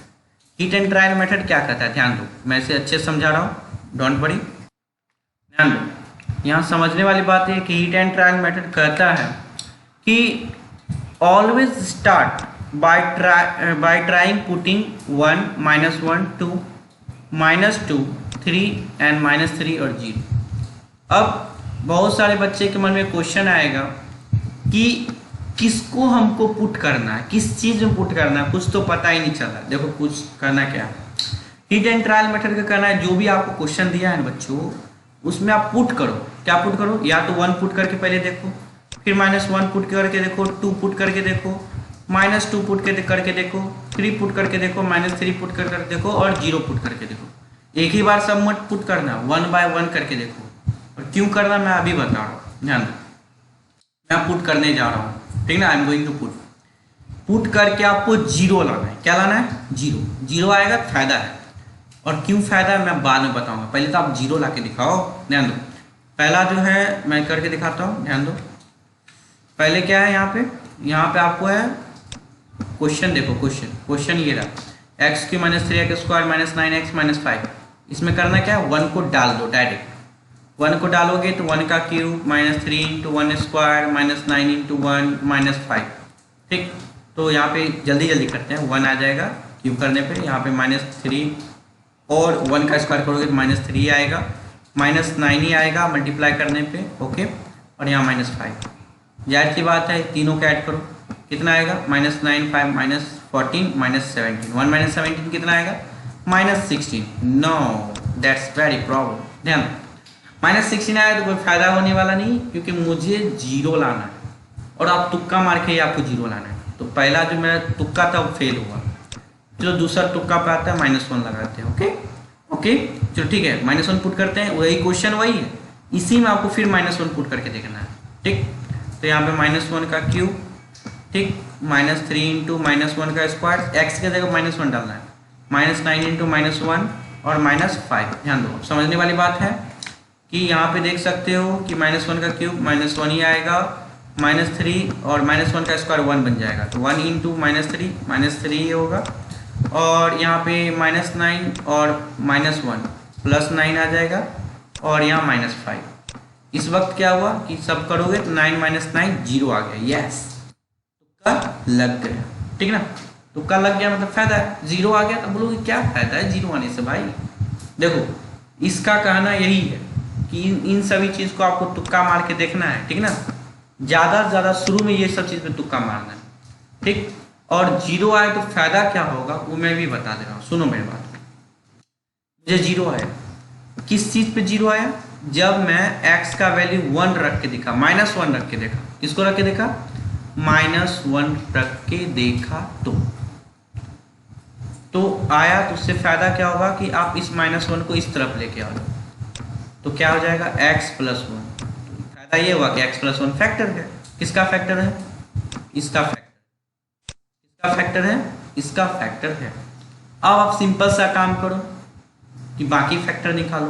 A: Heat and trial method क्या कहता है? ध्यान दो, मैं इसे अच्छे से समझा रहा हूँ, डोंट वरी, ध्यान दो। यहाँ समझने वाली बात है कि हीट एंड ट्रायल मेथड कहता है कि always start by trying putting 1 - 1 2 -2 3 and -3 और 0। अब बहुत सारे बच्चे के मन में क्वेश्चन आएगा कि किसको हमको पुट करना है, किस चीज़ में पुट करना है, कुछ तो पता ही नहीं चला। देखो कुछ करना क्या है, हीट एंड ट्रायल मेथड का करना है। जो भी आपको क्वेश्चन दिया है बच्चों, उसमें आप पुट करो। क्या पुट करो? या तो 1 पुट करके पहले देखो, फिर -1 पुट करके देखो, 2 पुट करके देखो, -2 पुट करके देखो, 3 पुट करके देखो, -3 पुट करके देखो और 0 पुट करके देखो। एक ही बार सब मत पुट करना, 1 बाय 1 करके देखो। और क्यों करना मैं अभी बता रहा हूँ, ध्यान दो। मैं पुट करने जा रहा हूँ, ठीक ना, I am going to put करके आपको 0 लाना है। क्या लाना है? 0 आएगा, फायदा है। और क्यों फायदा है मैं बाद में बताऊंगा, पहले तो आप 0 ला के दिखाओ। ध्यान दो, पहला जो है मैं करके दिखाता हूँ, ध्यान दो। पहले क्या है यहाँ पे आपको है क्वेश्चन, देखो क्वेश्चन ये रहा, x की -3x² -9x -5। इसमें करना क्या है, 1 को डाल दो डायरेक्ट। 1 को डालोगे तो 1 का क्यूब -3 × 1² -9 × 1 -5। ठीक, तो यहाँ पे जल्दी करते हैं, 1 आ जाएगा क्यूब करने पे। यहाँ पे -3 और 1 का स्क्वायर करोगे तो -3 आएगा, -9 ही आएगा मल्टीप्लाई करने पे। ओके, और यहाँ -5। जाहिर सी बात है, तीनों का ऐड करो, कितना आएगा? -9 5 -14 -17। 1 -17 कितना आएगा? -16। No, that's very problem. ध्यान, -16 आया तो कोई फायदा होने वाला नहीं, क्योंकि मुझे 0 लाना है और आप तुक्का मार के आपको 0 लाना है। तो पहला जो मेरा तुक्का था वो फेल हुआ। चलो दूसरा तुक्का पे आता है, -1 लगाते हैं। ओके, चलो ठीक है, -1 पुट करते हैं। वही क्वेश्चन वही है, इसी में आपको फिर -1 पुट करके देखना है। ठीक, तो यहाँ पे -1 का क्यूब, ठीक, -3 × -1 का स्क्वायर, x के जगह -1 डालना है, -9 × -1 और -5। ध्यान दो, समझने वाली बात है कि यहाँ पे देख सकते हो कि -1 का क्यूब -1 ही आएगा, -3 और -1 का स्क्वायर 1 बन जाएगा, तो 1 × -3 होगा। और यहाँ पे -9 और -1 +9 आ जाएगा, और यहाँ -5। इस वक्त क्या हुआ कि सब करोगे तो 9 - 9 0 आ गया। यस, तुक्का लग गया, ठीक ना, तुक्का लग गया मतलब फायदा है। 0 आ गया तो बोलोगे क्या फायदा है 0 आने से भाई? देखो, इसका कहना यही है कि इन सभी चीज़ को आपको तुक्का मार के देखना है, ठीक ना। ज़्यादा से ज़्यादा शुरू में ये सब चीज़ पे तुक्का मारना है, ठीक। और 0 आए तो फायदा क्या होगा वो मैं भी बता दे रहा हूँ, सुनो मेरी बात। मुझे 0 आया, किस चीज़ पे 0 आया? जब मैं x का वैल्यू 1 रख के देखा, -1 रख के देखा। किसको रख के देखा? -1 रख के देखा तो आया। तो उससे फायदा क्या होगा कि आप इस -1 को इस तरफ लेके आओ, तो क्या हो जाएगा? x + 1। फायदा ये हुआ कि x + 1 फैक्टर है। किसका फैक्टर है? इसका फैक्टर। किसका फैक्टर है? इसका फैक्टर है। अब आप सिंपल सा काम करो कि बाकी फैक्टर निकालो।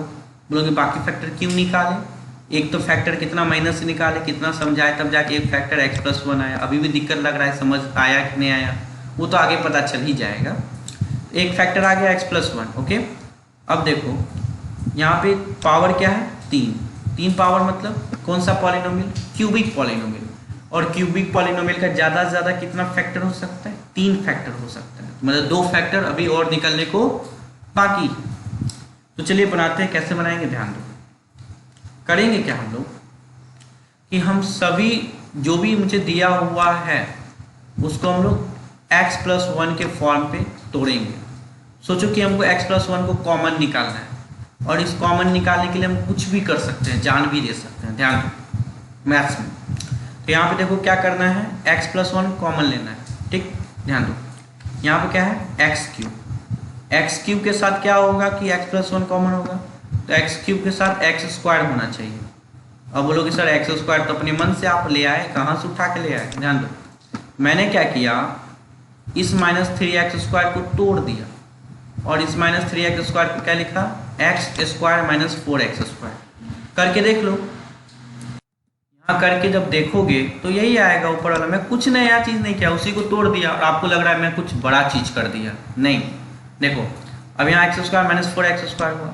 A: बोलोगे बाकी फैक्टर क्यों निकाले? एक तो फैक्टर कितना माइनस से निकाले, कितना समझाए, तब जाके एक फैक्टर x + 1 आया। अभी भी दिक्कत लग रहा है, समझ आया कि नहीं आया वो तो आगे पता चल ही जाएगा। एक फैक्टर आ गया x + 1। ओके, अब देखो यहाँ पे पावर क्या है? 3 पावर मतलब कौन सा पॉलिनोमियल? Cubic polynomial. और क्यूबिक पॉलिनोमियल का ज़्यादा से ज़्यादा कितना फैक्टर हो सकता है? 3 फैक्टर हो सकता है, मतलब 2 फैक्टर अभी और निकलने को बाकी। तो चलिए बनाते हैं, कैसे बनाएंगे ध्यान दो। करेंगे क्या हम लोग कि हम सभी जो भी मुझे दिया हुआ है उसको हम लोग x + 1 के फॉर्म पे तोड़ेंगे। सोचो कि हमको x + 1 को कॉमन निकालना है, और इस कॉमन निकालने के लिए हम कुछ भी कर सकते हैं, जान भी दे सकते हैं। ध्यान दो मैथ्स में। तो यहाँ पे देखो क्या करना है, x + 1 कॉमन लेना है, ठीक। ध्यान दो, यहाँ पे क्या है? x³ के साथ क्या होगा कि x + 1 कॉमन होगा, तो x³ के साथ x² होना चाहिए। अब बोलोगे सर x² तो अपने मन से आप ले आए, कहाँ से उठा के ले आए? ध्यान दो, मैंने क्या किया, इस -3x² को तोड़ दिया और इस -3x² को क्या लिखा? x² - 4x²। करके देख लो। यहाँ करके जब देखोगे तो यही आएगा ऊपर वाला। मैं कुछ नया चीज़ नहीं किया, उसी को तोड़ दिया और आपको लग रहा है मैं कुछ बड़ा चीज़ कर दिया। नहीं, देखो अब यहाँ x² - 4x² हुआ।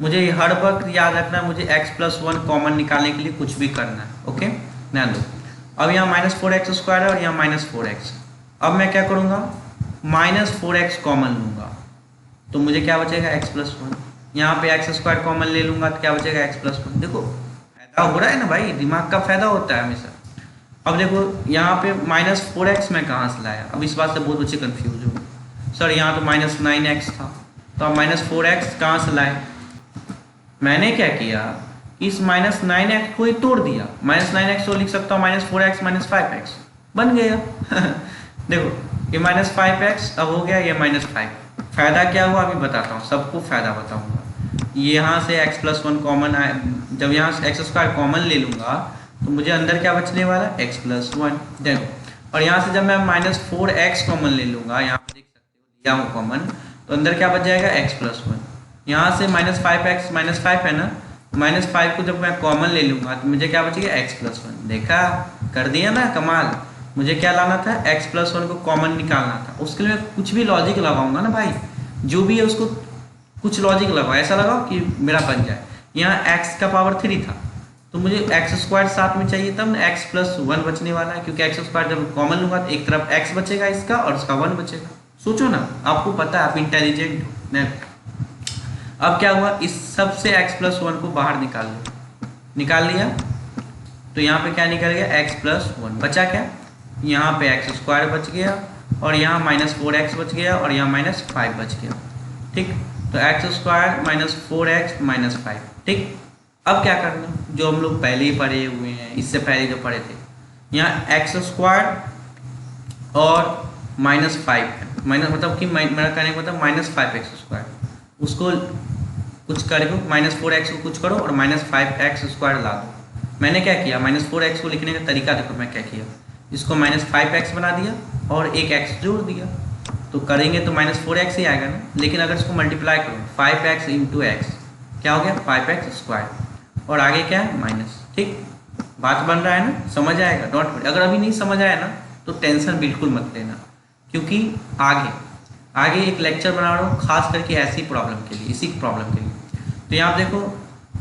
A: मुझे हर वक्त याद रखना है, मुझे x + 1 कॉमन निकालने के लिए कुछ भी करना है। ओके, ध्यान दो। अब यहाँ -4x² है और यहाँ -4x। अब मैं क्या करूँगा? -4x कॉमन लूँगा तो मुझे क्या बचेगा? x + 1। यहाँ पे x² कॉमन ले लूँगा तो क्या बचेगा? x + 1। देखो फायदा हो रहा है ना भाई, दिमाग का फायदा होता है हमेशा। अब देखो यहाँ पे -4x मैं कहाँ से लाया? अब इस बात से बहुत बच्चे कन्फ्यूज हो, सर यहाँ तो -9x था, तो अब -4x कहाँ से लाए? मैंने क्या किया, इस -9x को ही तोड़ दिया। -9x को लिख सकता हूँ -4x - 5x, बन गया। देखो ये -5x अब हो गया ये -5। फायदा क्या हुआ अभी बताता हूँ, सबको फायदा बताऊंगा। ये यहाँ से x+1 कॉमन आए, जब यहाँ से x² कॉमन ले लूंगा तो मुझे अंदर क्या बचने वाला x+1। देखो और यहाँ से जब मैं -4x कॉमन ले लूंगा, यहाँ पे देख सकते हो लिया हूँ कॉमन, तो अंदर क्या बच जाएगा x+1। यहाँ से -5x -5 है ना, -5 को जब मैं कॉमन ले लूंगा तो मुझे क्या बचेगा x+1। देखा, कर दिया ना कमाल। मुझे क्या लाना था, x+1 को कॉमन निकालना था। उसके लिए मैं कुछ भी लॉजिक लगाऊंगा ना भाई, जो भी है उसको कुछ लॉजिक लगाओ, ऐसा लगाओ कि मेरा बन जाए। यहाँ x का पावर 3 था तो मुझे x² साथ में चाहिए, तब x+1 बचने वाला है, क्योंकि x² जब कॉमन लूंगा तो एक तरफ x बचेगा इसका और उसका 1 बचेगा। सोचो ना, आपको पता है आप इंटेलिजेंट हो। अब क्या हुआ, इस सब से x+1 को बाहर निकाल लो, निकाल लिया तो यहाँ पे क्या निकल गया, x+1 बचा क्या, यहाँ पे x² बच गया और यहाँ -4x बच गया और यहाँ -5 बच गया। ठीक, तो x² -4x -5। ठीक, अब क्या करना, जो हम लोग पहले ही पढ़े हुए हैं, इससे पहले जो पढ़े थे, यहाँ x² और -5 है, माइनस मतलब कि मेरा कहने का मतलब -5x², उसको कुछ करो, -4x को कुछ करो और -5x² ला दो। मैंने क्या किया, -4x को लिखने का तरीका देखो मैं क्या किया, इसको -5x बना दिया और एक x जोड़ दिया, तो करेंगे तो -4x ही आएगा ना। लेकिन अगर इसको मल्टीप्लाई करो 5x × x, क्या हो गया 5x², और आगे क्या है माइनस। ठीक, बात बन रहा है ना, समझ आएगा, डोंट वरी। अगर अभी नहीं समझ आया ना तो टेंशन बिल्कुल मत लेना, क्योंकि आगे एक लेक्चर बना रहा हूँ खास करके ऐसी प्रॉब्लम के लिए, इसी प्रॉब्लम के लिए। तो यहाँ देखो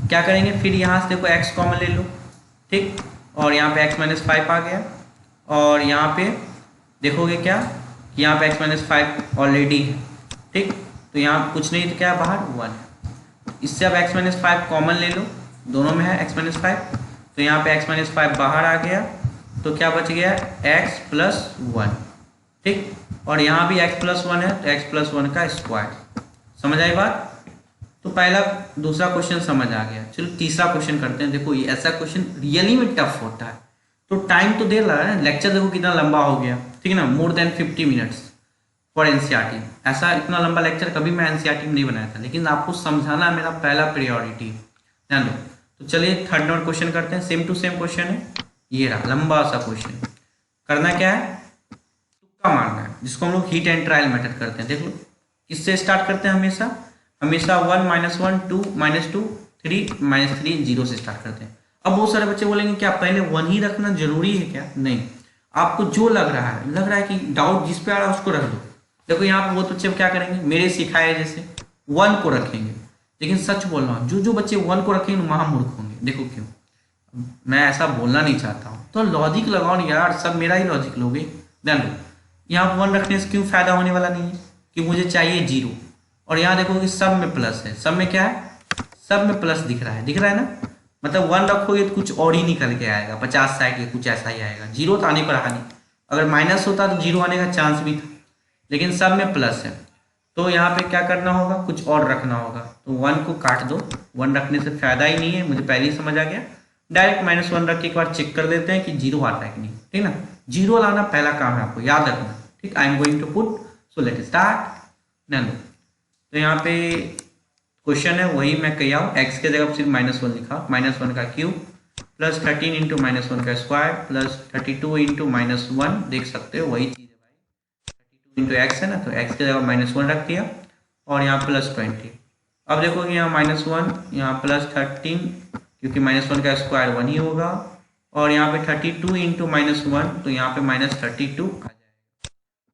A: क्या करेंगे, फिर यहाँ से देखो x कॉमन ले लो। ठीक, और यहाँ पे x -5 आ गया और यहाँ पे देखोगे क्या, यहाँ पे x -5 ऑलरेडी है। ठीक, तो यहाँ कुछ नहीं तो क्या बाहर 1 है। इससे अब x -5 कॉमन ले लो, दोनों में है x -5, तो यहाँ पे x -5 बाहर आ गया तो क्या बच गया x+1। ठीक, और यहाँ भी x+1 है तो x+1 का स्क्वायर। समझ आई बात, तो पहला दूसरा क्वेश्चन समझ आ गया। चलो तीसरा क्वेश्चन करते हैं। देखो ये ऐसा क्वेश्चन रियली में टफ होता है, तो टाइम तो दे रहा है, लेक्चर देखो कितना लंबा हो गया, ठीक है ना, more than 50 minutes for NCERT. ऐसा इतना लंबा लेक्चर कभी मैं एनसीईआरटी में नहीं बनाया था, लेकिन आपको समझाना मेरा पहला प्रायोरिटी, ध्यान दो। तो चलिए थर्ड नंबर क्वेश्चन करते हैं, सेम टू सेम क्वेश्चन है, ये रहा लंबा सा क्वेश्चन। करना क्या है, तुक्का मारना है, जिसको हम लोग हीट एंड ट्रायल मेथड करते हैं। देख लो किससे स्टार्ट करते हैं, हमेशा 1 -1 2 -2 3 -3 0 से स्टार्ट करते हैं। अब बहुत सारे बच्चे बोलेंगे क्या पहले 1 ही रखना जरूरी है क्या, नहीं, आपको जो लग रहा है कि डाउट जिस पे आ रहा है उसको रख दो। देखो यहाँ पे बहुत बच्चे क्या करेंगे, मेरे सिखाए जैसे 1 को रखेंगे, लेकिन सच बोल रहा हूँ जो बच्चे 1 को रखेंगे महामूर्ख होंगे। देखो क्यों, मैं ऐसा बोलना नहीं चाहता हूँ, तो लॉजिक लगाओ नहीं यार, सब मेरा ही लॉजिक लोगे। ध्यान दो, यहाँ 1 रखने से क्यों फायदा होने वाला नहीं है, कि मुझे चाहिए 0, और यहाँ देखो कि सब में प्लस है, सब में क्या है, सब में प्लस दिख रहा है ना, मतलब 1 रखोगे तो कुछ और ही निकल के आएगा, 50 60 या कुछ ऐसा ही आएगा। 0 तो आने पर रहा नहीं, अगर माइनस होता तो 0 आने का चांस भी था, लेकिन सब में प्लस है, तो यहाँ पे क्या करना होगा, कुछ और रखना होगा। तो 1 को काट दो, 1 रखने से फायदा ही नहीं है, मुझे पहले ही समझ आ गया। डायरेक्ट -1 रख के एक बार चेक कर लेते हैं कि 0 आता है कि नहीं, ठीक ना। 0 लाना पहला काम है, आपको याद रखना। ठीक, I am going to put, so let start. तो यहाँ पे क्वेश्चन है वही मैं किया हूँ, x के जगह सिर्फ -1 लिखा, -1 का क्यूब प्लस 13 × -1 का स्क्वायर प्लस 32 × -1, देख सकते हो वही चीज़ है भाई, 32 × x है ना, तो x के जगह -1 रख दिया और यहाँ +20। अब देखो कि यहाँ -1, यहाँ +13, क्योंकि -1 का स्क्वायर 1 ही होगा, और यहाँ पे 32 × -1, तो यहाँ पे -32 आ जाएगा।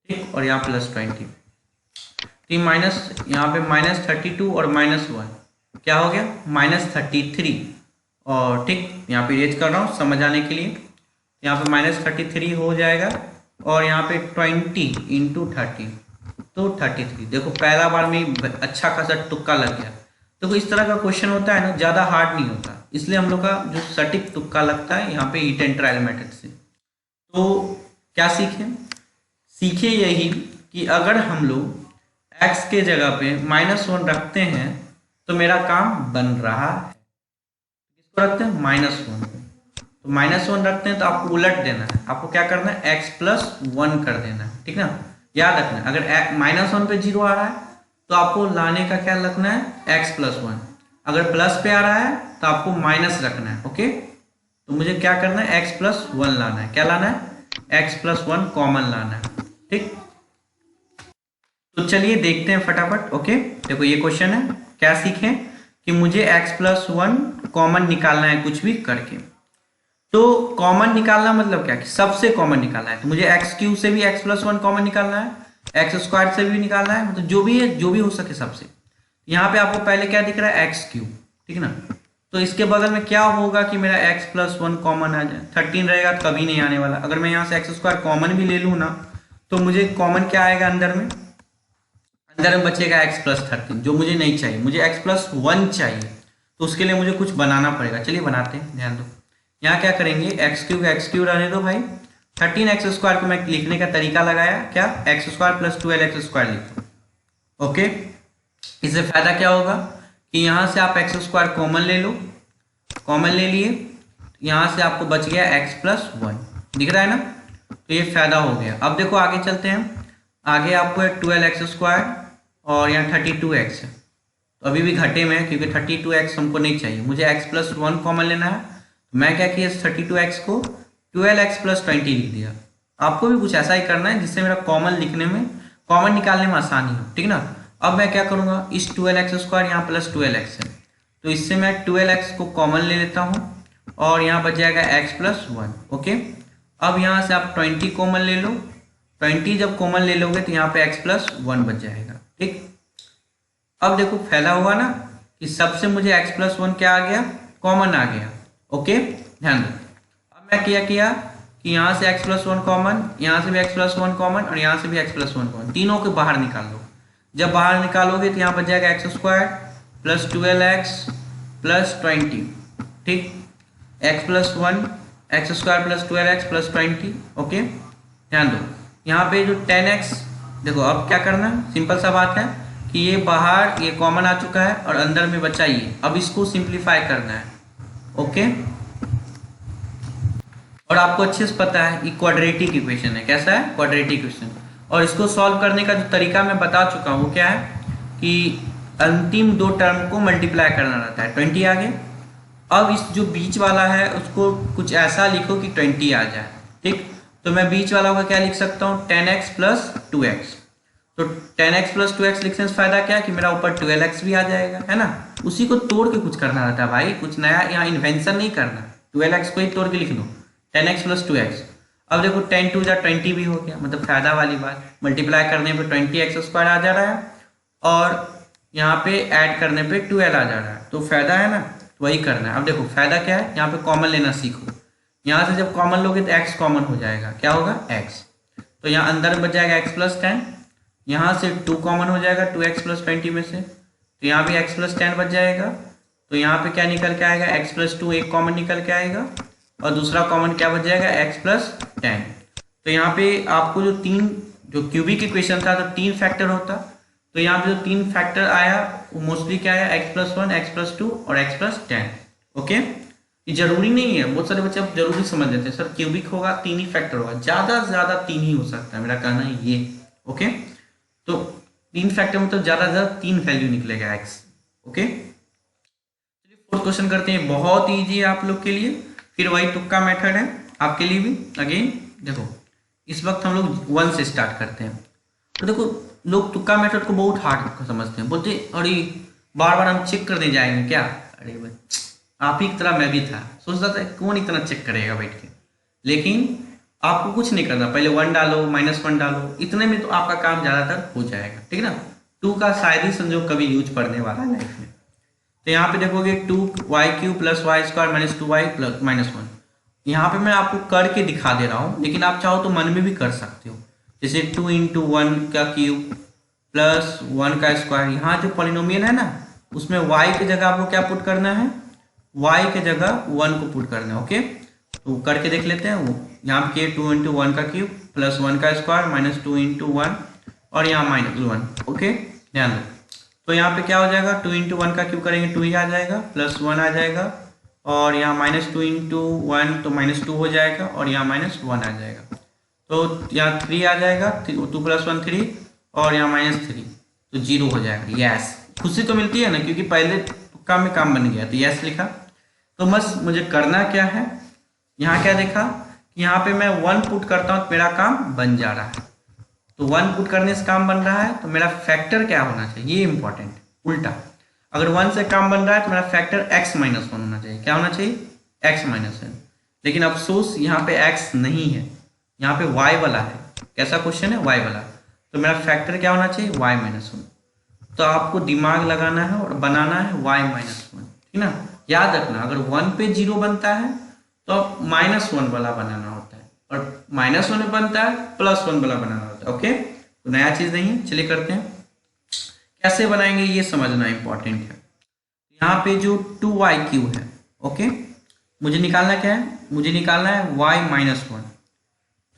A: ठीक, और यहाँ +20, माइनस यहाँ पे -32 और -1 क्या हो गया -33, और ठीक यहाँ पे इरेज कर रहा हूँ समझ आने के लिए, यहाँ पे -33 हो जाएगा और यहाँ पे 20 × 30 तो 33। देखो पहला बार में अच्छा खासा तुक्का लग गया। देखो इस तरह का क्वेश्चन होता है ना, ज़्यादा हार्ड नहीं होता, इसलिए हम लोग का जो सटीक तुक्का लगता है यहाँ पे हीट एंड ट्रायल मेथड से। तो क्या सीखे यही कि अगर हम लोग x के जगह पे -1 रखते हैं तो मेरा काम बन रहा है। किसको रखते हैं, -1 को, तो -1 रखते हैं तो आपको उलट देना है, आपको क्या करना है x+1 कर देना है, ठीक ना। याद रखना है अगर -1 पे 0 आ रहा है तो आपको लाने का क्या रखना है x+1, अगर प्लस पे आ रहा है तो आपको माइनस रखना है। ओके, तो मुझे क्या करना है x+1 लाना है, क्या लाना है x+1 कॉमन लाना है, ठीक। तो चलिए देखते हैं फटाफट। ओके, देखो ये क्वेश्चन है, क्या सीखें कि मुझे x+1 कॉमन निकालना है कुछ भी करके। तो कॉमन निकालना मतलब क्या कि सबसे कॉमन निकालना है, तो मुझे x³ से भी x+1 कॉमन निकालना है, x² से भी निकालना है, मतलब जो भी है जो भी हो सके सबसे। यहाँ पे आपको पहले क्या दिख रहा है x³, ठीक ना। तो इसके बगल में क्या होगा कि मेरा x+1 कॉमन आ जाए, 13 रहेगा तो कभी नहीं आने वाला। अगर मैं यहाँ से x² कॉमन भी ले लूँ ना तो मुझे कॉमन क्या आएगा अंदर में बचेगा x+13, जो मुझे नहीं चाहिए, मुझे x+1 चाहिए। तो उसके लिए मुझे कुछ बनाना पड़ेगा, चलिए बनाते हैं। ध्यान दो, यहाँ क्या करेंगे x³ रहने दो भाई, 13x² को मैं लिखने का तरीका लगाया, क्या x² + 12x² लिखो। ओके, इससे फायदा क्या होगा कि यहाँ से आप x² कॉमन ले लो, कॉमन ले लिए, यहाँ से आपको बच गया x+1, दिख रहा है ना। तो ये फायदा हो गया। अब देखो आगे चलते हैं, आगे आपको है 12x² और यहाँ 32x है, तो अभी भी घटे में है क्योंकि 32x हमको नहीं चाहिए, मुझे x+1 कॉमन लेना है। तो मैं क्या किया 32x को 12x+20 लिख दिया। आपको भी कुछ ऐसा ही करना है जिससे मेरा कॉमन लिखने में, कॉमन निकालने में आसानी हो, ठीक ना। अब मैं क्या करूँगा, इस 12x² यहाँ +12x है, तो इससे मैं 12x को कॉमन ले लेता हूँ और यहाँ बच जाएगा x+1। ओके, अब यहाँ से आप 20 कॉमन ले लो, 20 जब कॉमन ले लोगे तो यहाँ पे x+1 बच जाएगा, ठीक। अब देखो फायदा हुआ ना कि सबसे मुझे x+1 क्या आ गया, कॉमन आ गया। ओके, ध्यान दो। अब मैं क्या किया कि यहाँ से x+1 कॉमन, यहाँ से भी x+1 कॉमन और यहाँ से भी x+1 कॉमन, तीनों के बाहर निकाल लो। जब बाहर निकालोगे तो यहाँ बच जाएगा x² + 12x + 20, ठीक, x+1 x² + 12x + 20। ओके, ध्यान दो, यहाँ पे जो 10x, देखो अब क्या करना है, सिंपल सा बात है कि ये बाहर ये कॉमन आ चुका है और अंदर में बचा ये, अब इसको सिंप्लीफाई करना है। ओके, और आपको अच्छे से पता है ये क्वाड्रेटिक इक्वेशन है, कैसा है क्वाड्रेटिक इक्वेशन, और इसको सॉल्व करने का जो तरीका मैं बता चुका हूँ, क्या है कि अंतिम दो टर्म को मल्टीप्लाई करना रहता है। 20 आ गया, अब इस जो बीच वाला है उसको कुछ ऐसा लिखो कि 20 आ जाए, ठीक। तो मैं बीच वाला का क्या लिख सकता हूँ 10x + 2x, तो 10x + 2x लिखने से फायदा क्या है कि मेरा ऊपर 12x भी आ जाएगा, है ना। उसी को तोड़ के कुछ करना रहता है भाई, कुछ नया यहाँ इन्वेंशन नहीं करना, 12x को ही तोड़ के लिख दो 10x + 2x। अब देखो 10 2 = 20 भी हो गया, मतलब फायदा वाली बात, मल्टीप्लाई करने पे 20x² आ जा रहा है और यहाँ पे ऐड करने पे 12 आ जा रहा है, तो फायदा है ना, वही करना है। अब देखो फायदा क्या है, यहाँ पे कॉमन लेना सीखो, यहाँ से जब कॉमन लोगे तो x कॉमन हो जाएगा, क्या होगा x, तो यहाँ अंदर बच जाएगा x+10, यहाँ से 2 कॉमन हो जाएगा 2x + 20 में से, तो यहाँ भी x+10 बच जाएगा, तो यहाँ पे क्या निकल के आएगा x+2, एक कॉमन निकल के आएगा और दूसरा कॉमन क्या बच जाएगा x+10। तो यहाँ पे आपको जो क्यूबिक इक्वेशन था तो 3 फैक्टर होता, तो यहाँ पे जो 3 फैक्टर आया वो मोस्टली क्या आया x+1 x+2 और x+10। ओके, ये जरूरी नहीं है, बहुत सारे बच्चे अब जरूरी समझ लेते हैं सर क्यूबिक होगा 3 ही फैक्टर होगा, ज्यादा से ज्यादा 3 ही हो सकता है, मेरा कहना है ये। ओके, तो 3 फैक्टर मतलब ज्यादा से ज्यादा 3 वैल्यू निकलेगा x। ओके, चलिए फोर्थ क्वेश्चन करते हैं, बहुत ईजी है आप लोग के लिए, फिर वही तुक्का मेथड है आपके लिए भी। अगेन देखो इस वक्त हम लोग 1 से स्टार्ट करते हैं, तो देखो लोग तुक्का मेथड को बहुत हार्ड समझते हैं, बोलते अरे बार बार हम चेक करने जाएंगे क्या, अरे भाई आप ही की तरह मैं भी था, सोचता था कौन इतना चेक करेगा बैठ के, लेकिन आपको कुछ नहीं करना, पहले 1 डालो -1 डालो, इतने में तो आपका काम ज़्यादातर हो जाएगा, ठीक ना। 2 का शायद ही संजोग कभी यूज पड़ने वाला है लाइफ में। तो यहाँ पे देखोगे 2y³ + y² - 2y + -1, यहाँ पे मैं आपको करके दिखा दे रहा हूँ, लेकिन आप चाहो तो मन में भी कर सकते हो, जैसे 2 × 1 का क्यूब प्लस 1 का स्क्वायर। यहाँ जो पॉलिनोमियल है ना उसमें y की जगह आपको क्या पुट करना है, y की जगह 1 को पुट करना है। ओके, तो करके देख लेते हैं। वो यहाँ पे 2 × 1 का क्यूब प्लस 1 का स्क्वायर - 2 × 1 और यहाँ -1। ओके, ध्यान दो, तो यहाँ पे क्या हो जाएगा 2 × 1 का क्यूब करेंगे 2 ही आ जाएगा, प्लस 1 आ जाएगा और यहाँ -2 इंटू 1 तो -2 हो जाएगा और यहाँ -1 आ जाएगा। तो यहाँ 3 आ जाएगा, 2 + 1 3 और यहाँ -3 तो 0 हो जाएगा। यस, खुशी तो मिलती है ना, क्योंकि पहले तुक्का में काम बन गया तो यस लिखा। तो बस मुझे करना क्या है, यहाँ क्या देखा कि यहाँ पे मैं 1 पुट करता हूँ तो मेरा काम बन जा रहा है। तो 1 पुट करने से काम बन रहा है तो मेरा फैक्टर क्या होना चाहिए, ये इंपॉर्टेंट। उल्टा अगर 1 से काम बन रहा है तो मेरा फैक्टर x-1 होना चाहिए। क्या होना चाहिए, x-1। लेकिन अफसोस यहाँ पे x नहीं है, यहाँ पे y वाला है। कैसा क्वेश्चन है, y वाला। तो मेरा फैक्टर क्या होना चाहिए, y-1। तो आपको दिमाग लगाना है और बनाना है y-1, ठीक ना। याद रखना, अगर 1 पे 0 बनता है तो -1 वाला बनाना होता है, और -1 बनता है +1 वाला बनाना होता है। ओके, तो नया चीज नहीं है। चलिए करते हैं, कैसे बनाएंगे ये समझना इंपॉर्टेंट है। यहाँ पे जो 2y³ है, ओके, मुझे निकालना क्या है, मुझे निकालना है y-1।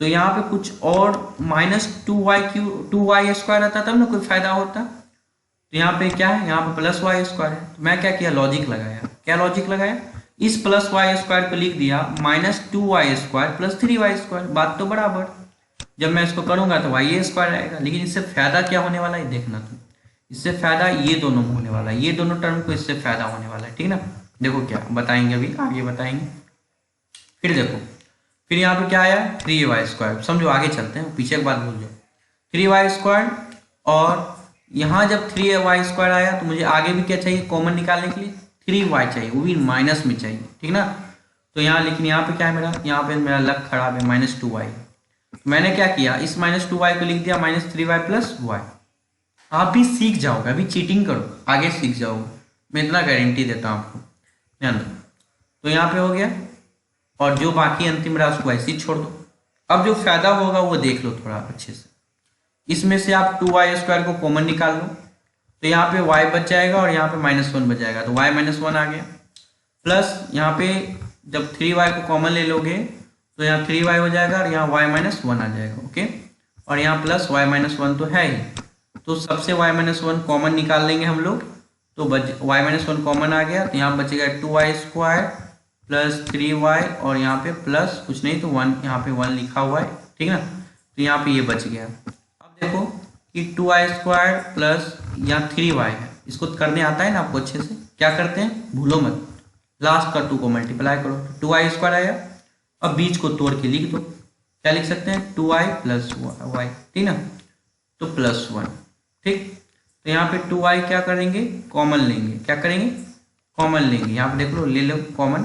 A: तो यहाँ पे कुछ और -2y² रहता तब ना कोई फायदा होता। तो यहाँ पे क्या है, यहाँ पे +y² है। तो मैं क्या किया, लॉजिक लगाया। क्या लॉजिक लगाया, इस +y² को लिख दिया -2y² + 3y²। बात तो बराबर। जब मैं इसको करूंगा तो y² आएगा। लेकिन इससे फायदा क्या होने वाला है, देखना तुम। इससे फायदा ये दोनों में होने वाला है, ये दोनों टर्म को इससे फायदा होने वाला है, ठीक ना। देखो क्या बताएंगे, अभी आगे बताएंगे। फिर देखो, फिर यहाँ पे क्या आया, 3y²। समझो, आगे चलते हैं, पीछे की बात भूल जाओ। 3y², और यहाँ जब 3y² आया तो मुझे आगे भी क्या चाहिए, कॉमन निकालने के लिए 3y चाहिए, वो भी माइनस में चाहिए, ठीक ना। तो यहाँ, लेकिन यहाँ पे क्या है मेरा, यहाँ पे मेरा लक खराब है, -2y। मैंने क्या किया, इस -2y को लिख दिया -3y + y। आप भी सीख जाओगे, अभी चीटिंग करो, आगे सीख जाओगे, मैं इतना गारंटी देता हूँ आपको, ध्यान दो। तो यहाँ पे हो गया, और जो बाकी अंतिम रहा उसको ऐसे ही छोड़ दो। अब जो फायदा होगा वो देख लो थोड़ा अच्छे से। इसमें से आप 2y² को कॉमन निकाल लो, तो यहाँ पे y बच जाएगा और यहाँ पे -1 बच जाएगा, तो y-1 आ गया। प्लस यहाँ पे जब 3y को कॉमन ले लोगे तो यहाँ 3y हो जाएगा और यहाँ y-1 आ जाएगा, ओके। और यहाँ प्लस y-1 तो है ही, तो सबसे y-1 कॉमन निकाल लेंगे हम लोग, तो y-1 कॉमन आ गया। तो यहाँ बचेगा 2y² + 3y, और यहाँ पे प्लस कुछ नहीं तो 1, यहाँ पे 1 लिखा हुआ है, ठीक ना। तो यहाँ पे ये बच गया। अब देखो कि 2y² प्लस यहाँ 3y है, इसको करने आता है ना आपको अच्छे से। क्या करते हैं, भूलो मत, लास्ट का 2 को मल्टीप्लाई करो, 2y² आया। अब बीच को तोड़ के लिख दो, क्या लिख सकते हैं, 2y + y, ठीक ना, तो +1, ठीक। तो यहाँ पे 2y क्या करेंगे, कॉमन लेंगे। क्या करेंगे, कॉमन लेंगे। यहाँ पे देख लो, ले लो कॉमन,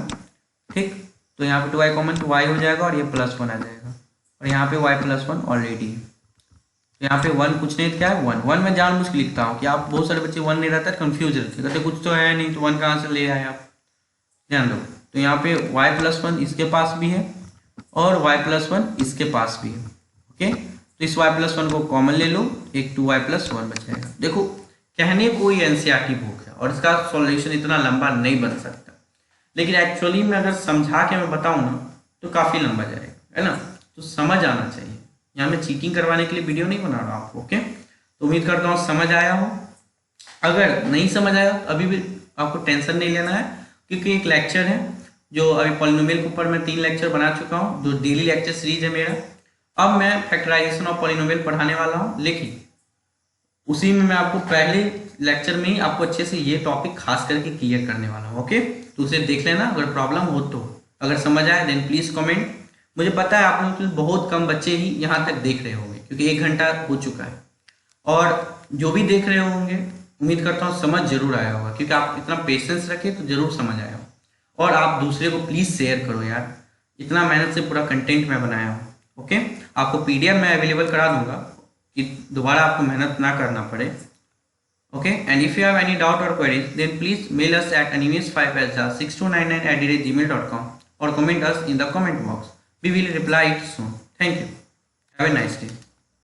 A: ठीक। तो यहाँ पे 2y कॉमन, तो y हो जाएगा और ये +1 आ जाएगा, और यहाँ पे y+1 ऑलरेडी है। तो यहाँ पे 1 कुछ नहीं, क्या है 1 मैं जानबूझ के लिखता हूँ कि आप बहुत सारे बच्चे 1 नहीं रहता, कंफ्यूज रहते, कहते कुछ तो है नहीं, तो 1 कहाँ से ले आए आप, ध्यान दो। तो यहाँ पे y+1 इसके पास भी है और y+1 इसके पास भी है, ओके। तो इस y+1 को कॉमन ले लो, एक 2y+1 बचेगा। देखो, कहने को ही एनसीईआरटी बुक है और इसका सॉल्यूशन इतना लंबा नहीं बन सकता, लेकिन एक्चुअली में अगर समझा के मैं बताऊँ ना तो काफ़ी लंबा जाएगा, है ना। तो समझ आना चाहिए, यहाँ मैं चीटिंग करवाने के लिए वीडियो नहीं बना रहा आपको, ओके। तो उम्मीद करता हूँ समझ आया हो। अगर नहीं समझ आया तो अभी भी आपको टेंशन नहीं लेना है, क्योंकि एक लेक्चर है जो अभी पॉलिनोमियल के ऊपर मैं 3 लेक्चर बना चुका हूँ, जो डेली लेक्चर सीरीज है मेरा। अब मैं फैक्टराइजेशन ऑफ पॉलिनोमियल पढ़ाने वाला हूँ, लेकिन उसी में मैं आपको पहले लेक्चर में ही आपको अच्छे से ये टॉपिक खास करके क्लियर करने वाला हूँ, ओके। तो उसे देख लेना, अगर प्रॉब्लम हो तो। अगर समझ आए देन प्लीज़ कमेंट। मुझे पता है आप लोग बहुत कम बच्चे ही यहाँ तक देख रहे होंगे, क्योंकि 1 घंटा हो चुका है, और जो भी देख रहे होंगे उम्मीद करता हूँ समझ जरूर आया होगा, क्योंकि आप इतना पेशेंस रखे तो जरूर समझ आया हो। और आप दूसरे को प्लीज़ शेयर करो यार, इतना मेहनत से पूरा कंटेंट मैं बनाया हूँ, ओके। आपको PDF मैं अवेलेबल करा दूंगा कि दोबारा आपको मेहनत ना करना पड़े, okay. And if you have any doubt और queries then please mail us at animesh5elsa6299@gmail.com or comment us in the comment box. We will reply it soon. Thank you. Have a nice day.